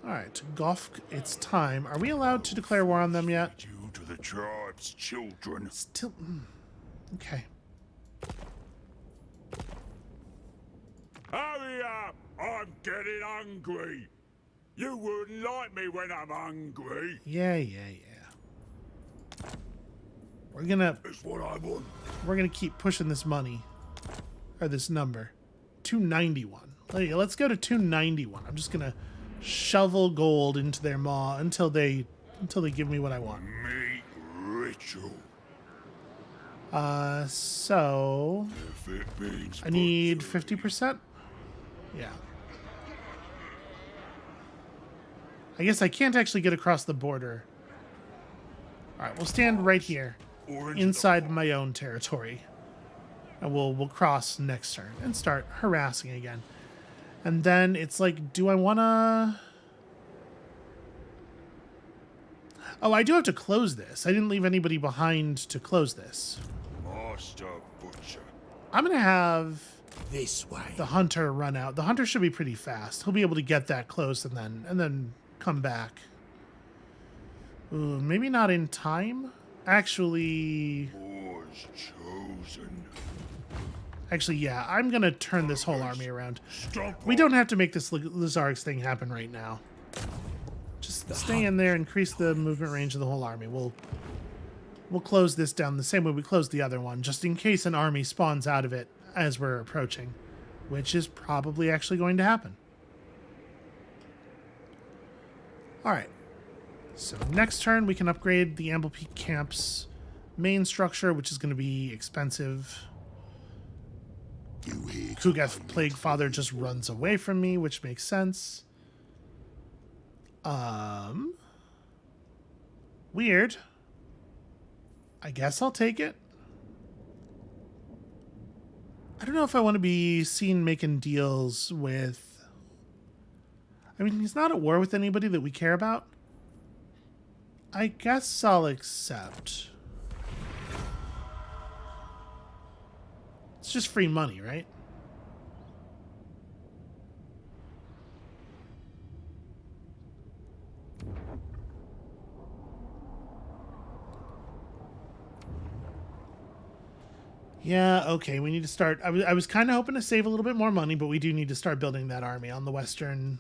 Alright, Gofk, it's time. Are we allowed to declare war on them yet? Due to the tribe's children. Still... Okay. Hurry up! I'm getting hungry. You wouldn't like me when I'm hungry. Yeah. That's what I want. We're gonna keep pushing this money. Or this number. 291. Let's go to 291. I'm just gonna shovel gold into their maw until they give me what I want. Meat ritual. So If it means I need butchery. 50%. Yeah. I guess I can't actually get across the border. All right, we'll stand right here Or into the inside my own territory. And we'll cross next turn and start harassing again. And then it's like, do I want to... Oh, I do have to close this. I didn't leave anybody behind to close this. Master Butcher. I'm going to have This way. the hunter run out. The hunter should be pretty fast. He'll be able to get that close and then come back. Ooh, maybe not in time. Actually, Was chosen. yeah, I'm going to turn this whole army around. Stomp We don't have to make this Lizarx thing happen right now. Just stay in there, increase the movement range of the whole army. We'll close this down the same way we closed the other one, just in case an army spawns out of it as we're approaching, which is probably actually going to happen. All right. So next turn, we can upgrade the Amble Peak Camp's main structure, which is going to be expensive. You here? Kugath Plaguefather just runs away from me, which makes sense. Weird. I guess I'll take it. I don't know if I want to be seen making deals with... I mean, he's not at war with anybody that we care about. I guess I'll accept. It's just free money, right? Yeah, okay, we need to start... I was kind of hoping to save a little bit more money, but we do need to start building that army on the western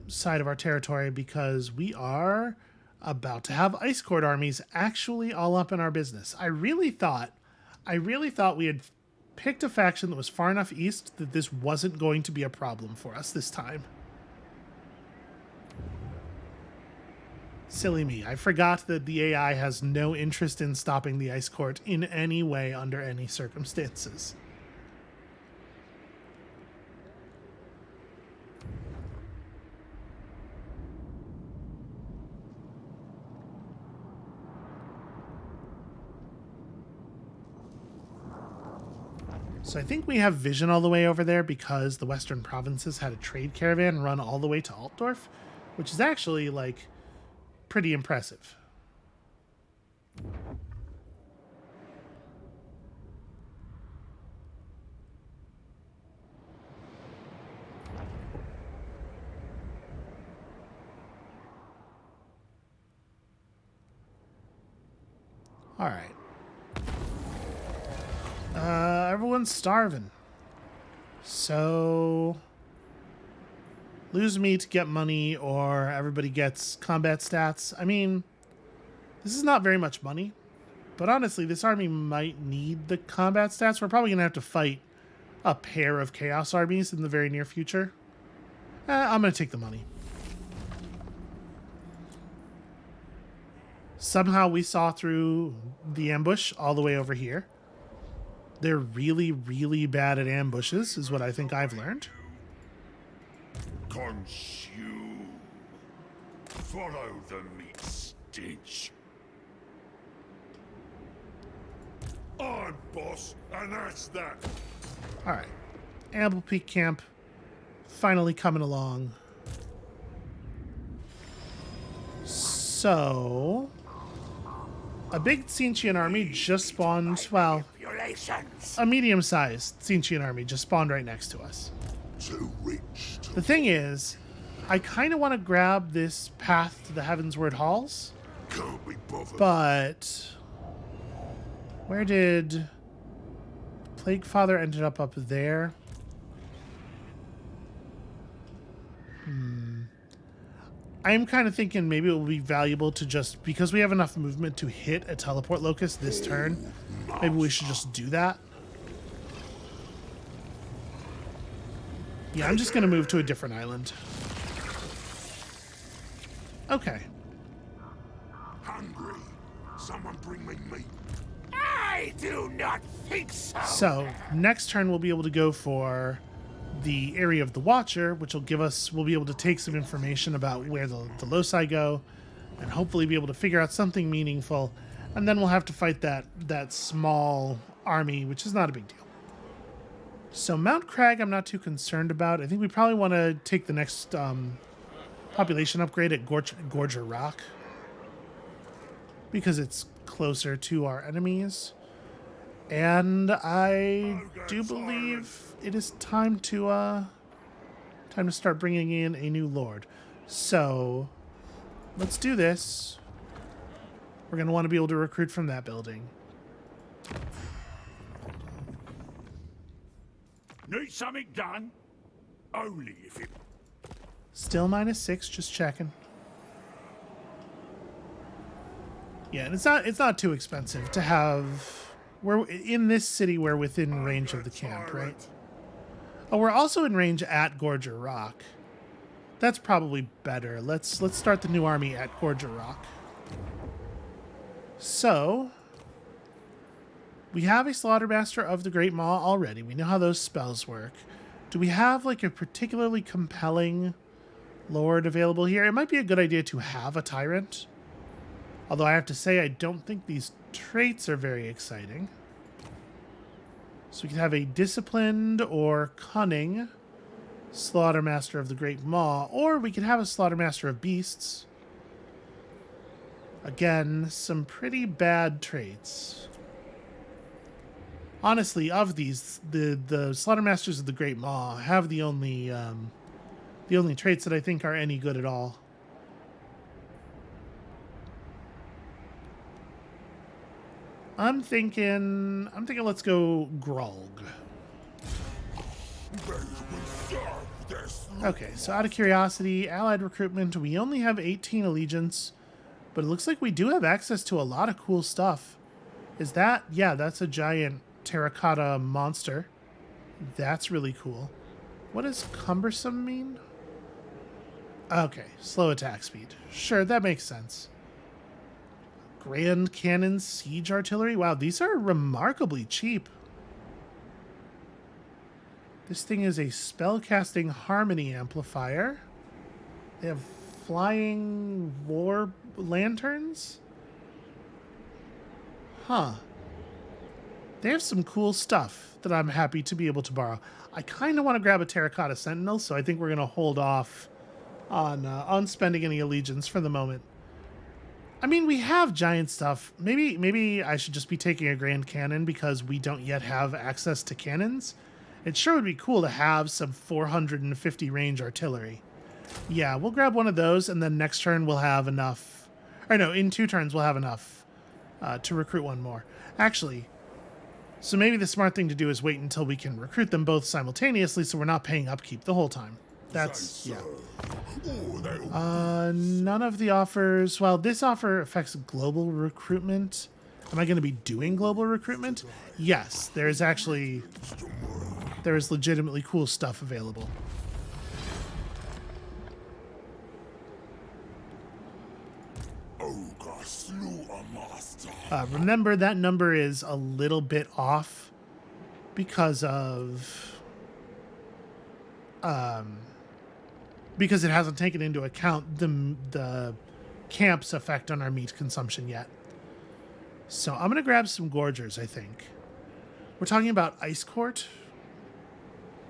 side of our territory because we are about to have Ice Court armies actually all up in our business. I really thought we had picked a faction that was far enough east that this wasn't going to be a problem for us this time. Silly me. I forgot that the AI has no interest in stopping the Ice Court in any way under any circumstances. So I think we have vision all the way over there because the Western provinces had a trade caravan run all the way to Altdorf, which is actually, like, pretty impressive. All right. Everyone's starving. So lose meat, get money, or everybody gets combat stats. I mean, this is not very much money, but honestly, this army might need the combat stats. We're probably going to have to fight a pair of Chaos armies in the very near future. I'm going to take the money. Somehow we saw through the ambush all the way over here. They're really, really bad at ambushes, is what I think I've learned. Consume. Follow the meat stench. I'm boss, and that's that. All right. Amble Peak Camp finally coming along. So, a big Tzeentchian army just spawned, well, a medium-sized Tzeentchian army just spawned right next to us. Too rich. The thing is, I kind of want to grab this path to the Heavensward Halls, Can't be bothered. but where did Plaguefather ended up there? I'm kind of thinking maybe it will be valuable to just, because we have enough movement to hit a teleport locust this turn, maybe we should just do that. Yeah, I'm just going to move to a different island. Okay. Hungry. Someone bring me meat. I do not think so. So, next turn we'll be able to go for the area of the Watcher, which will give us, we'll be able to take some information about where the loci go, and hopefully be able to figure out something meaningful. And then we'll have to fight that small army, which is not a big deal. So Mount Crag I'm not too concerned about. I think we probably want to take the next population upgrade at Gorger Rock, because it's closer to our enemies. And I do believe it is time to start bringing in a new lord. So let's do this. We're going to want to be able to recruit from that building. Need something done? Only if it... Still -6, just checking. Yeah, and it's not too expensive to have. We're in this city, we're within range of the camp, right? Oh, we're also in range at Gorger Rock. That's probably better. Let's start the new army at Gorger Rock. So we have a Slaughtermaster of the Great Maw already. We know how those spells work. Do we have like a particularly compelling lord available here? It might be a good idea to have a Tyrant. Although I have to say, I don't think these traits are very exciting. So we could have a Disciplined or Cunning Slaughtermaster of the Great Maw, or we could have a Slaughtermaster of Beasts. Again, some pretty bad traits. Honestly, of these, the Slaughtermasters of the Great Maw have the only traits that I think are any good at all. I'm thinking let's go Grolg. Okay, so out of curiosity, allied recruitment, we only have 18 allegiance, but it looks like we do have access to a lot of cool stuff. Is that? Yeah, that's a giant terracotta monster. That's really cool. What does cumbersome mean? Okay, slow attack speed. Sure, that makes sense. Grand Cannon Siege Artillery. Wow, these are remarkably cheap. This thing is a spellcasting harmony amplifier. They have flying war lanterns. Huh. They have some cool stuff that I'm happy to be able to borrow. I kind of want to grab a Terracotta Sentinel, so I think we're going to hold off on spending any allegiance for the moment. I mean, we have giant stuff. Maybe I should just be taking a Grand Cannon because we don't yet have access to cannons. It sure would be cool to have some 450 range artillery. Yeah, we'll grab one of those, and then next turn we'll have enough. Or no, in 2 turns we'll have enough to recruit one more. Actually, so maybe the smart thing to do is wait until we can recruit them both simultaneously, so we're not paying upkeep the whole time. That's, yeah. None of the offers. Well, this offer affects global recruitment. Am I going to be doing global recruitment? Yes, there is legitimately cool stuff available. Remember, that number is a little bit off because it hasn't taken into account the camp's effect on our meat consumption yet. So I'm going to grab some Gorgers, I think. We're talking about Ice Court.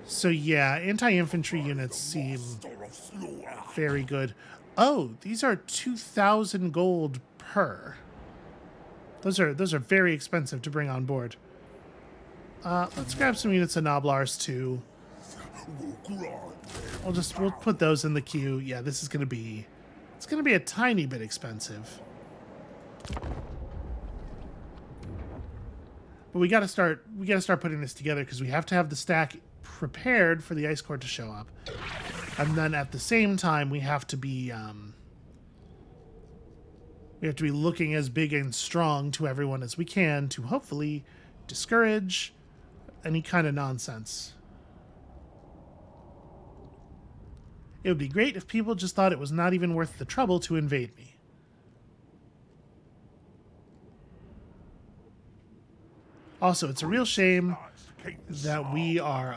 So yeah, anti-infantry units seem very good. Oh, these are 2,000 gold per. Those are very expensive to bring on board. Let's grab some units of Noblars too. We'll put those in the queue. Yeah, this is gonna be a tiny bit expensive. But we gotta start putting this together because we have to have the stack prepared for the Ice Court to show up. And then at the same time we have to be looking as big and strong to everyone as we can to hopefully discourage any kind of nonsense. It would be great if people just thought it was not even worth the trouble to invade me. Also, it's a real shame that we are,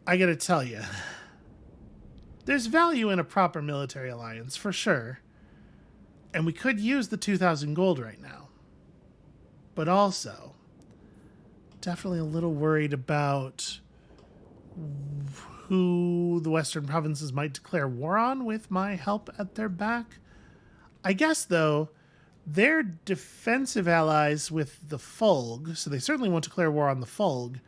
I gotta tell you, there's value in a proper military alliance, for sure. And we could use the 2,000 gold right now. But also, definitely a little worried about who the Western provinces might declare war on with my help at their back. I guess, though, they're defensive allies with the Fulg, so they certainly won't declare war on the Fulg,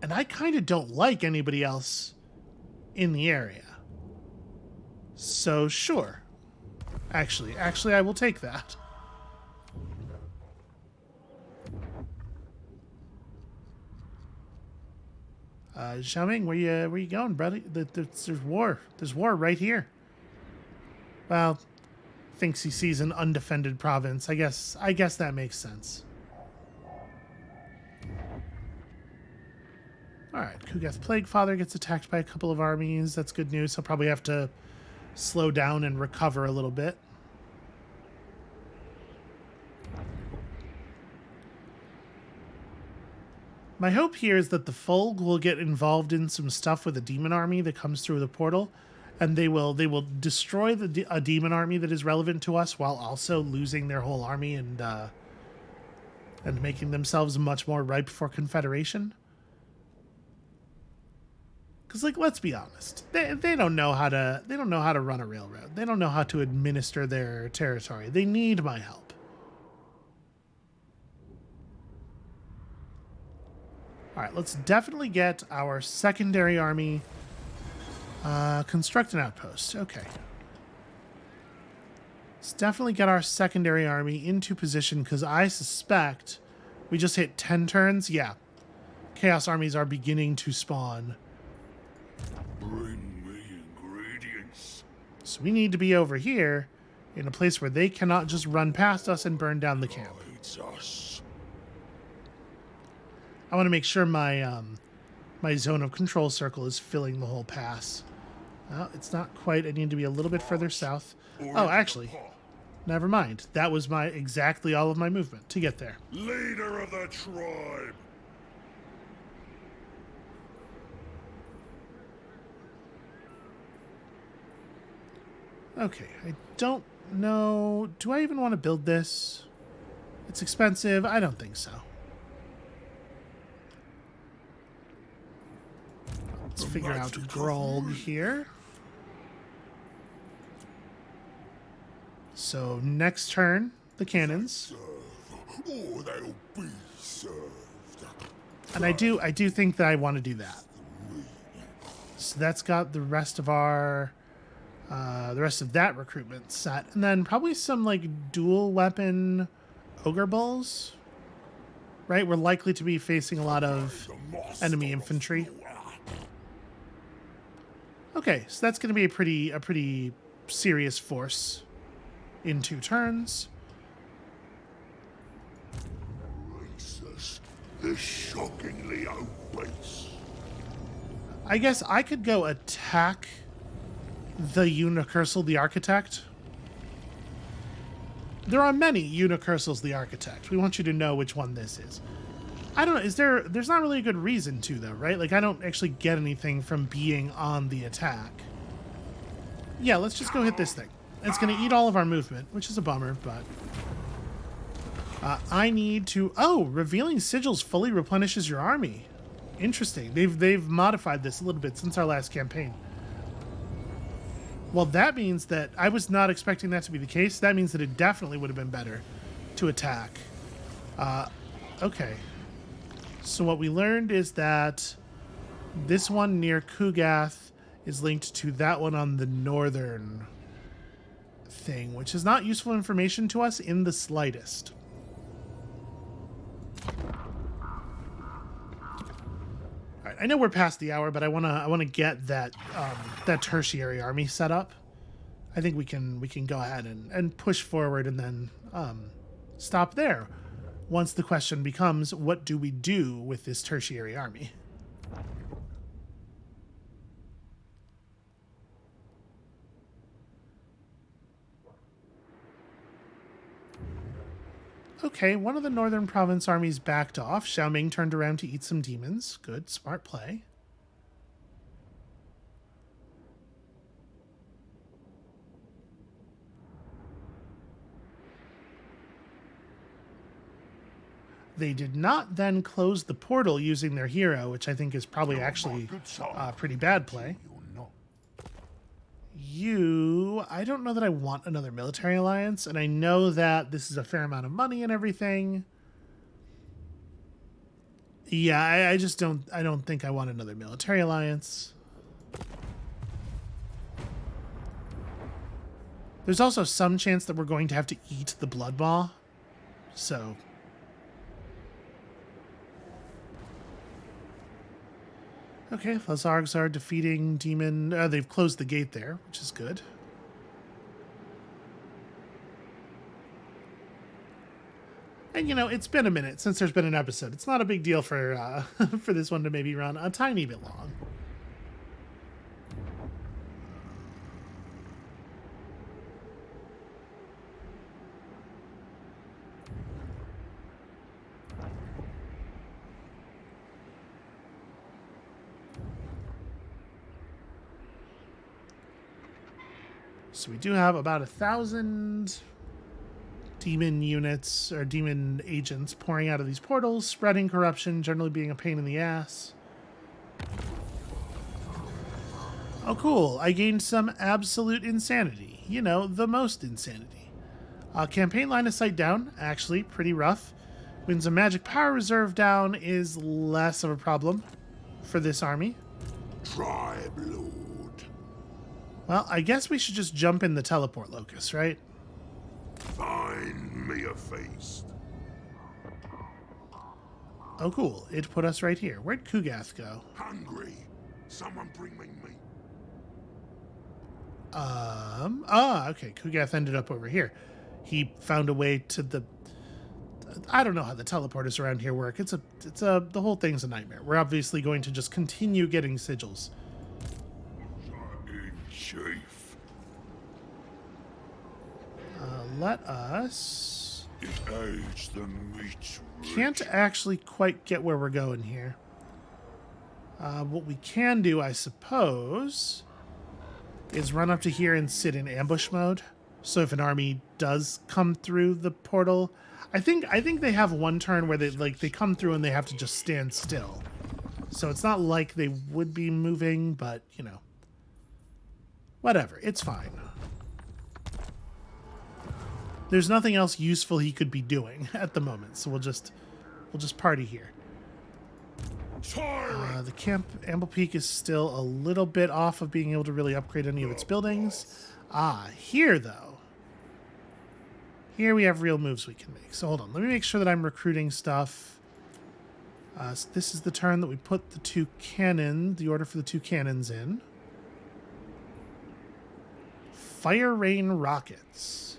and I kind of don't like anybody else in the area. So, sure. Actually, I will take that. Xiaoming, where you going, buddy? There's war. There's war right here. Well, thinks he sees an undefended province. I guess that makes sense. Alright, Kugath Plaguefather gets attacked by a couple of armies. That's good news. He'll probably have to slow down and recover a little bit. My hope here is that the Fulg will get involved in some stuff with a demon army that comes through the portal, and they will destroy a demon army that is relevant to us while also losing their whole army and making themselves much more ripe for confederation. Because, like, let's be honest, they don't know how to run a railroad. They don't know how to administer their territory. They need my help. All right, let's definitely get our secondary army. Construct an outpost. Okay. Let's definitely get our secondary army into position, because I suspect we just hit 10 turns. Yeah. Chaos armies are beginning to spawn. Bring me ingredients. So we need to be over here in a place where they cannot just run past us and burn down the camp. It's us. I want to make sure my my zone of control circle is filling the whole pass. Oh, it's not quite. I need to be a little bit further south. Oh, actually, never mind. That was exactly all of my movement to get there. Leader of the tribe. Okay, I don't know. Do I even want to build this? It's expensive. I don't think so. Let's figure out Grolg here. So next turn, the cannons. Or they'll be served. And I do think that I want to do that. So that's got the rest of that recruitment set, and then probably some like dual weapon ogre bulls. Right, we're likely to be facing a lot of enemy infantry. Okay, so that's going to be a pretty serious force in 2 turns. Racist. They're shockingly obese. I guess I could go attack the Unicursal the Architect. There are many Unicursals the Architect. We want you to know which one this is. I don't know, there's not really a good reason to, though, right? Like, I don't actually get anything from being on the attack. Yeah, let's just go hit this thing. It's going to eat all of our movement, which is a bummer, but... I need to... Oh, Revealing Sigils fully replenishes your army. Interesting. They've modified this a little bit since our last campaign. Well, that means that... I was not expecting that to be the case. That means that it definitely would have been better to attack. Okay. So what we learned is that this one near Kugath is linked to that one on the northern thing, which is not useful information to us in the slightest. All right, I know we're past the hour, but I wanna get that that tertiary army set up. I think we can go ahead and push forward and then stop there. Once the question becomes, what do we do with this tertiary army? Okay, one of the northern province armies backed off. Xiaoming turned around to eat some demons. Good, smart play. They did not then close the portal using their hero, which I think is probably actually a pretty bad play. I don't know that I want another military alliance, and I know that this is a fair amount of money and everything. Yeah, I just I don't think I want another military alliance. There's also some chance that we're going to have to eat the blood maw, so... Okay, Lazargs are defeating demon... they've closed the gate there, which is good. And, you know, it's been a minute since there's been an episode. It's not a big deal for for this one to maybe run a tiny bit long. So we do have about 1,000 demon units or demon agents pouring out of these portals, spreading corruption, generally being a pain in the ass. Oh, cool. I gained some absolute insanity. You know, the most insanity. Campaign line of sight down, actually pretty rough. Winds of magic power reserve down is less of a problem for this army. Tribe Lord. Well, I guess we should just jump in the teleport locus, right? Find me a feast. Oh, cool. It put us right here. Where'd Kugath go? Hungry. Someone bring me meat. Okay. Kugath ended up over here. He found a way to the... I don't know how the teleporters around here work. The whole thing's a nightmare. We're obviously going to just continue getting sigils. In chief. Let us... It aids the meat's Can't actually quite get where we're going here. What we can do, I suppose, is run up to here and sit in ambush mode. So if an army does come through the portal, I think they have one turn where they come through and they have to just stand still. So it's not like they would be moving, but you know, whatever, it's fine. There's nothing else useful he could be doing at the moment, so we'll just party here. The camp Amble Peak is still a little bit off of being able to really upgrade any of its buildings. Here though. Here we have real moves we can make. So hold on, let me make sure that I'm recruiting stuff. So this is the turn that we put the order for the 2 cannons in. Fire Rain Rockets.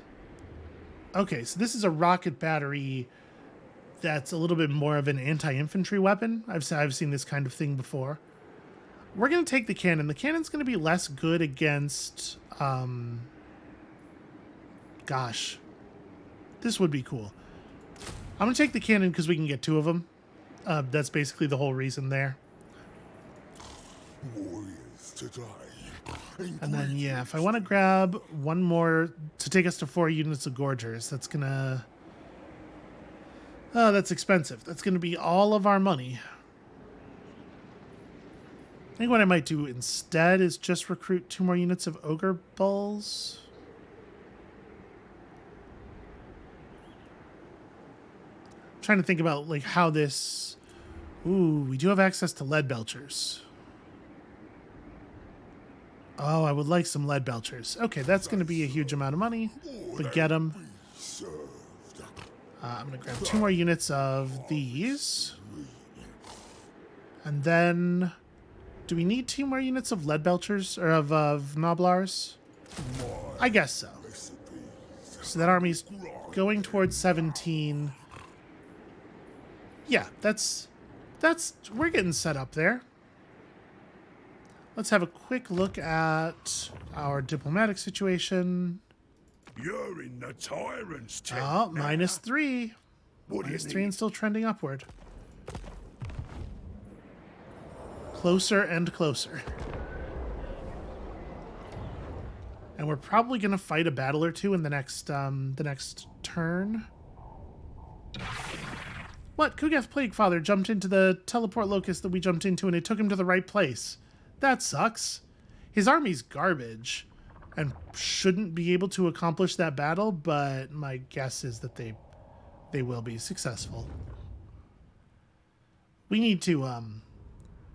Okay, so this is a rocket battery that's a little bit more of an anti-infantry weapon. I've seen this kind of thing before. We're going to take the cannon. The cannon's going to be less good against... Gosh. This would be cool. I'm going to take the cannon because we can get 2 of them. That's basically the whole reason there. Warriors to die. And then, yeah, if I want to grab one more to take us to 4 units of Gorgers, that's going to... Oh, that's expensive. That's going to be all of our money. I think what I might do instead is just recruit 2 more units of Ogre Bulls. I'm trying to think about like how this... Ooh, we do have access to lead belchers. Oh, I would like some lead belchers. Okay, that's going to be a huge amount of money, but get them. I'm going to grab 2 more units of these. And then... Do we need 2 more units of lead belchers? Or of Noblars? I guess so. So that army's going towards 17. Yeah, that's... We're getting set up there. Let's have a quick look at our diplomatic situation. You're in the tyrant's tent. Oh, -3. What do you -3 and need? still trending upward. Closer and closer. And we're probably going to fight a battle or two in the next turn. What? Kugeth Plaguefather jumped into the teleport locust that we jumped into, and it took him to the right place. That sucks. His army's garbage and shouldn't be able to accomplish that battle, but my guess is that they will be successful. We need to,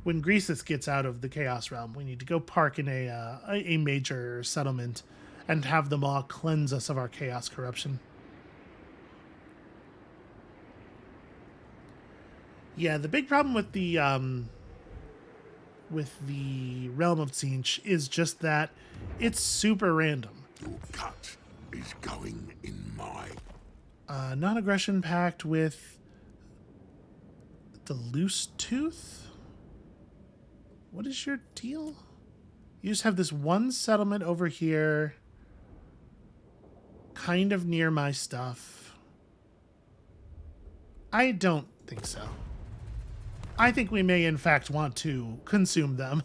when Greasus gets out of the Chaos Realm, we need to go park in a major settlement and have them all cleanse us of our chaos corruption. Yeah, the big problem with the Realm of Tzeentch is just that it's super random. Your cut is going in my... Non-aggression pact with the Loose Tooth? What is your deal? You just have this one settlement over here, kind of near my stuff. I don't think so. I think we may in fact want to consume them.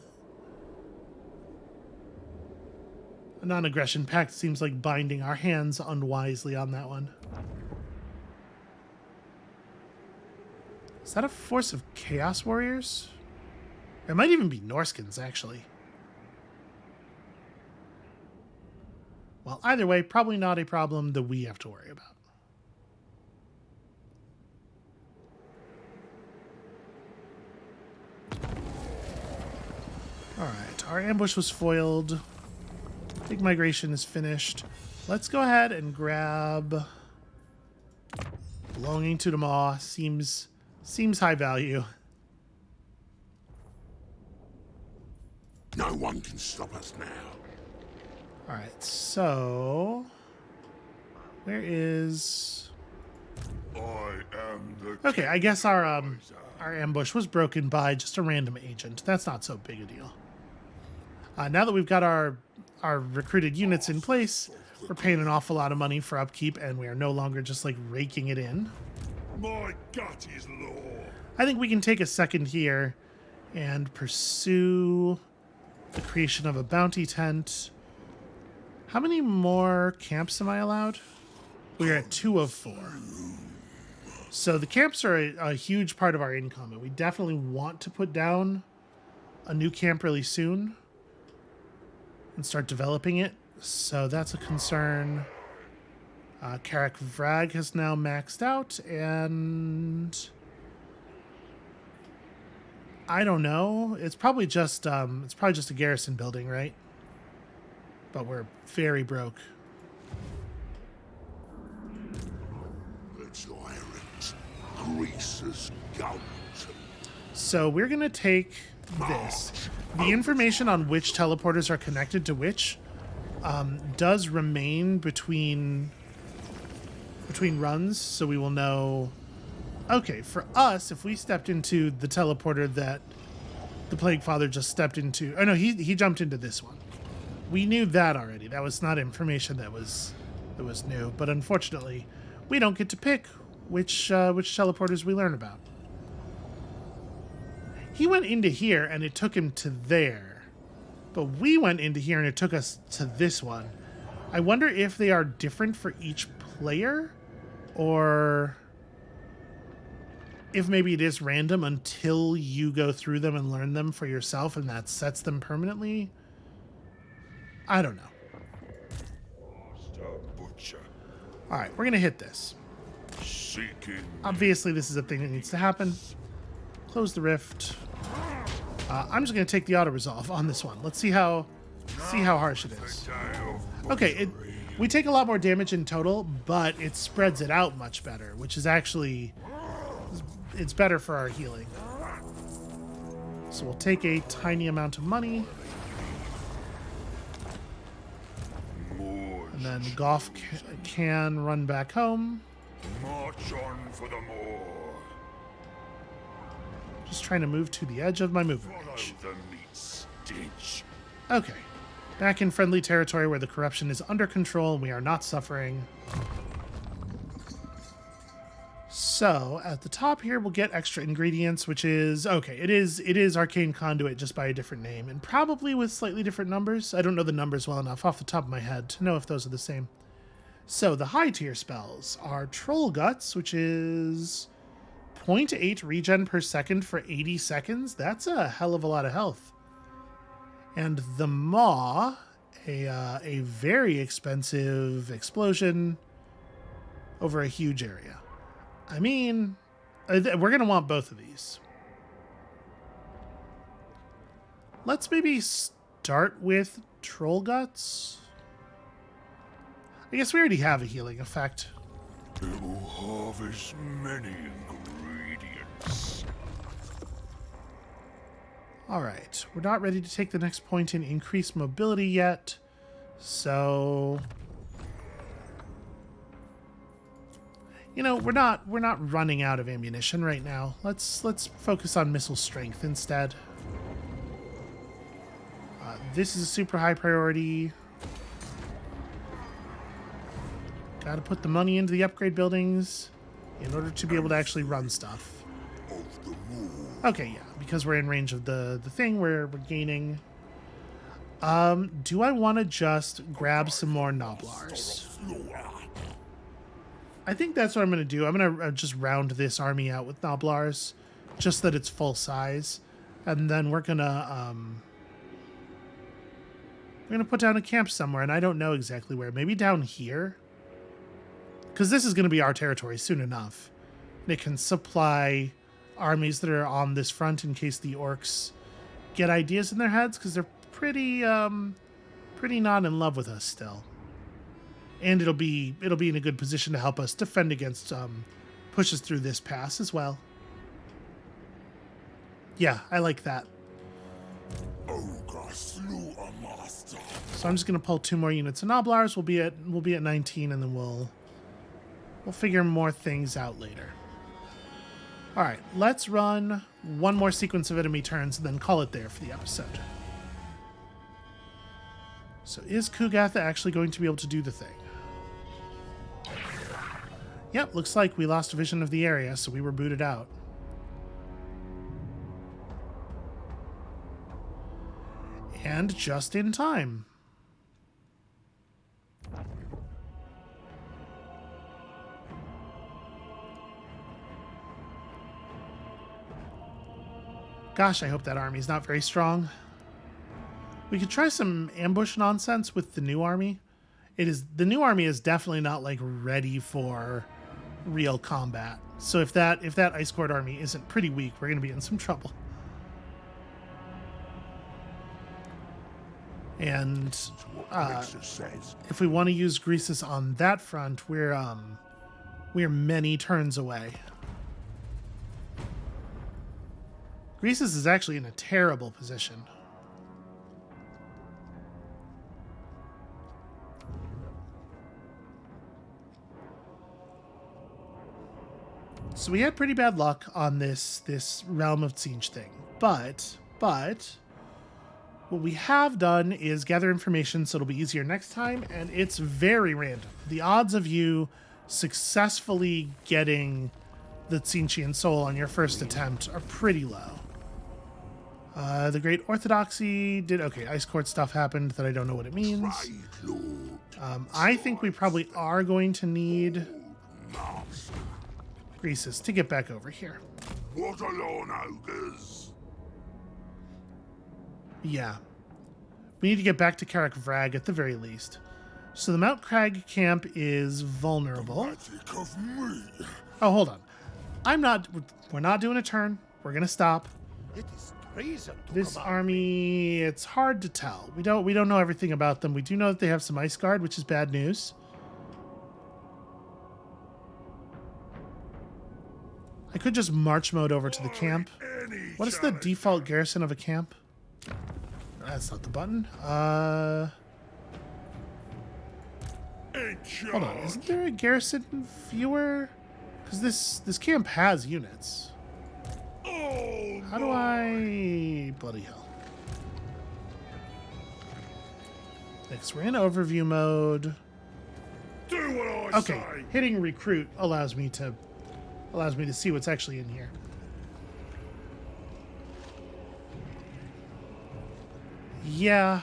A non-aggression pact seems like binding our hands unwisely on that one. Is that a force of Chaos Warriors? It might even be Norskins, actually. Well, either way, probably not a problem that we have to worry about. Alright, our ambush was foiled. Big migration is finished. Let's go ahead and grab Belonging to the Maw. Seems high value. No one can stop us now. Alright, so where is... I am the Okay, I guess our ambush was broken by just a random agent. That's not so big a deal. Now that we've got our recruited units in place, we're paying an awful lot of money for upkeep, and we are no longer just like raking it in. My gut is law. I think we can take a second here and pursue the creation of a bounty tent. How many more camps am I allowed? We're at 2 of 4. So the camps are a huge part of our income, and we definitely want to put down a new camp really soon and start developing it. So that's a concern. Karak Vrag has now maxed out, and I don't know. It's probably just a garrison building, right? But we're very broke. The tyrant greases gold. So we're gonna take this. The information on which teleporters are connected to which does remain between runs, so we will know. Okay, for us, if we stepped into the teleporter that the Plaguefather just stepped into, oh no, he jumped into this one. We knew that already. That was not information that was new, but unfortunately, we don't get to pick which teleporters we learn about. He went into here and it took him to there, but we went into here and it took us to this one. I wonder if they are different for each player, or if maybe it is random until you go through them and learn them for yourself, and that sets them permanently. I don't know. Master Butcher. All right, we're gonna hit this. Seeking. Obviously, this is a thing that needs to happen. Close the rift. I'm just gonna take the auto resolve on this one. Let's see how harsh it is. Okay, we take a lot more damage in total, but it spreads it out much better, which is actually it's better for our healing. So we'll take a tiny amount of money. And then Goff can run back home. March on for the moor. Just trying to move to the edge of my movement Follow range. the meats. ditch. Okay. Back in friendly territory where the corruption is under control and we are not suffering. So, at the top here, we'll get extra ingredients, which is... Okay, it is Arcane Conduit, just by a different name, and probably with slightly different numbers. I don't know the numbers well enough off the top of my head to know if those are the same. So, the high-tier spells are Troll Guts, which is 0.8 regen per second for 80 seconds. That's a hell of a lot of health. And the Maw, a very expensive explosion over a huge area. I mean, we're going to want both of these. Let's maybe start with Troll Guts. I guess we already have a healing effect. It will harvest many ingredients. Alright, we're not ready to take the next point in increased mobility yet, so... You know, we're not running out of ammunition right now. Let's focus on missile strength instead. This is a super high priority. Gotta put the money into the upgrade buildings in order to be able to actually run stuff. Okay, yeah, because we're in range of the thing we're gaining. Do I want to just grab some more Noblars? I think that's what I'm going to do. I'm going to just round this army out with Noblars, just that it's full size. And then we're going to put down a camp somewhere, and I don't know exactly where. Maybe down here? Because this is going to be our territory soon enough. And it can supply armies that are on this front in case the orcs get ideas in their heads, because they're pretty not in love with us still. And it'll be in a good position to help us defend against pushes through this pass as well. Yeah, I like that. Ogre slew a master. So I'm just gonna pull 2 more units of Noblars. We'll be at 19, and then we'll figure more things out later. All right, let's run one more sequence of enemy turns and then call it there for the episode. So is Kugatha actually going to be able to do the thing? Yep, looks like we lost vision of the area, so we were booted out. And just in time. Gosh, I hope that army's not very strong. We could try some ambush nonsense with the new army. The new army is definitely not like ready for real combat. So if that Ice Court army isn't pretty weak, we're going to be in some trouble. And if we want to use Greasus on that front, we're many turns away. Greasus is actually in a terrible position. So we had pretty bad luck on this Realm of Siege thing, but what we have done is gather information so it'll be easier next time, and it's very random. The odds of you successfully getting the Tsinchian Soul on your first attempt are pretty low. The Great Orthodoxy did okay. Ice Court stuff happened that I don't know what it means. I think we probably are going to need Greasus to get back over here. What alone, ogres? Yeah. We need to get back to Karak Vrag at the very least. So the Mount Crag camp is vulnerable. Magic of me. Oh, hold on. We're not doing a turn. We're going to stop. It is treason to This command. army, it's hard to tell. We don't know everything about them. We do know that they have some Ice Guard, which is bad news. I could just march mode over to the camp. What is the default garrison of a camp? That's not the button. Hold on. Isn't there a garrison viewer? Because this camp has units. How do I... Bloody hell. Next, we're in overview mode. Do what I Okay, say. hitting recruit allows me to see what's actually in here. Yeah.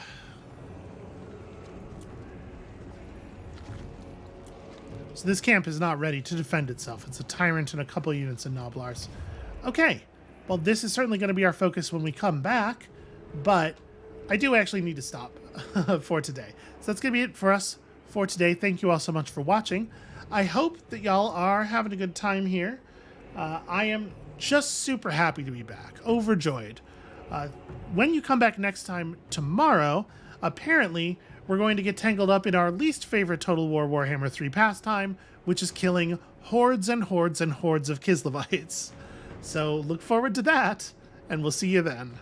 So this camp is not ready to defend itself. It's a tyrant and a couple units of Noblars. Okay. Well, this is certainly going to be our focus when we come back, but I do actually need to stop for today. So that's going to be it for us for today. Thank you all so much for watching. I hope that y'all are having a good time here. I am just super happy to be back. Overjoyed. When you come back next time tomorrow, apparently we're going to get tangled up in our least favorite Total War Warhammer 3 pastime, which is killing hordes and hordes and hordes of Kislevites. So look forward to that, and we'll see you then.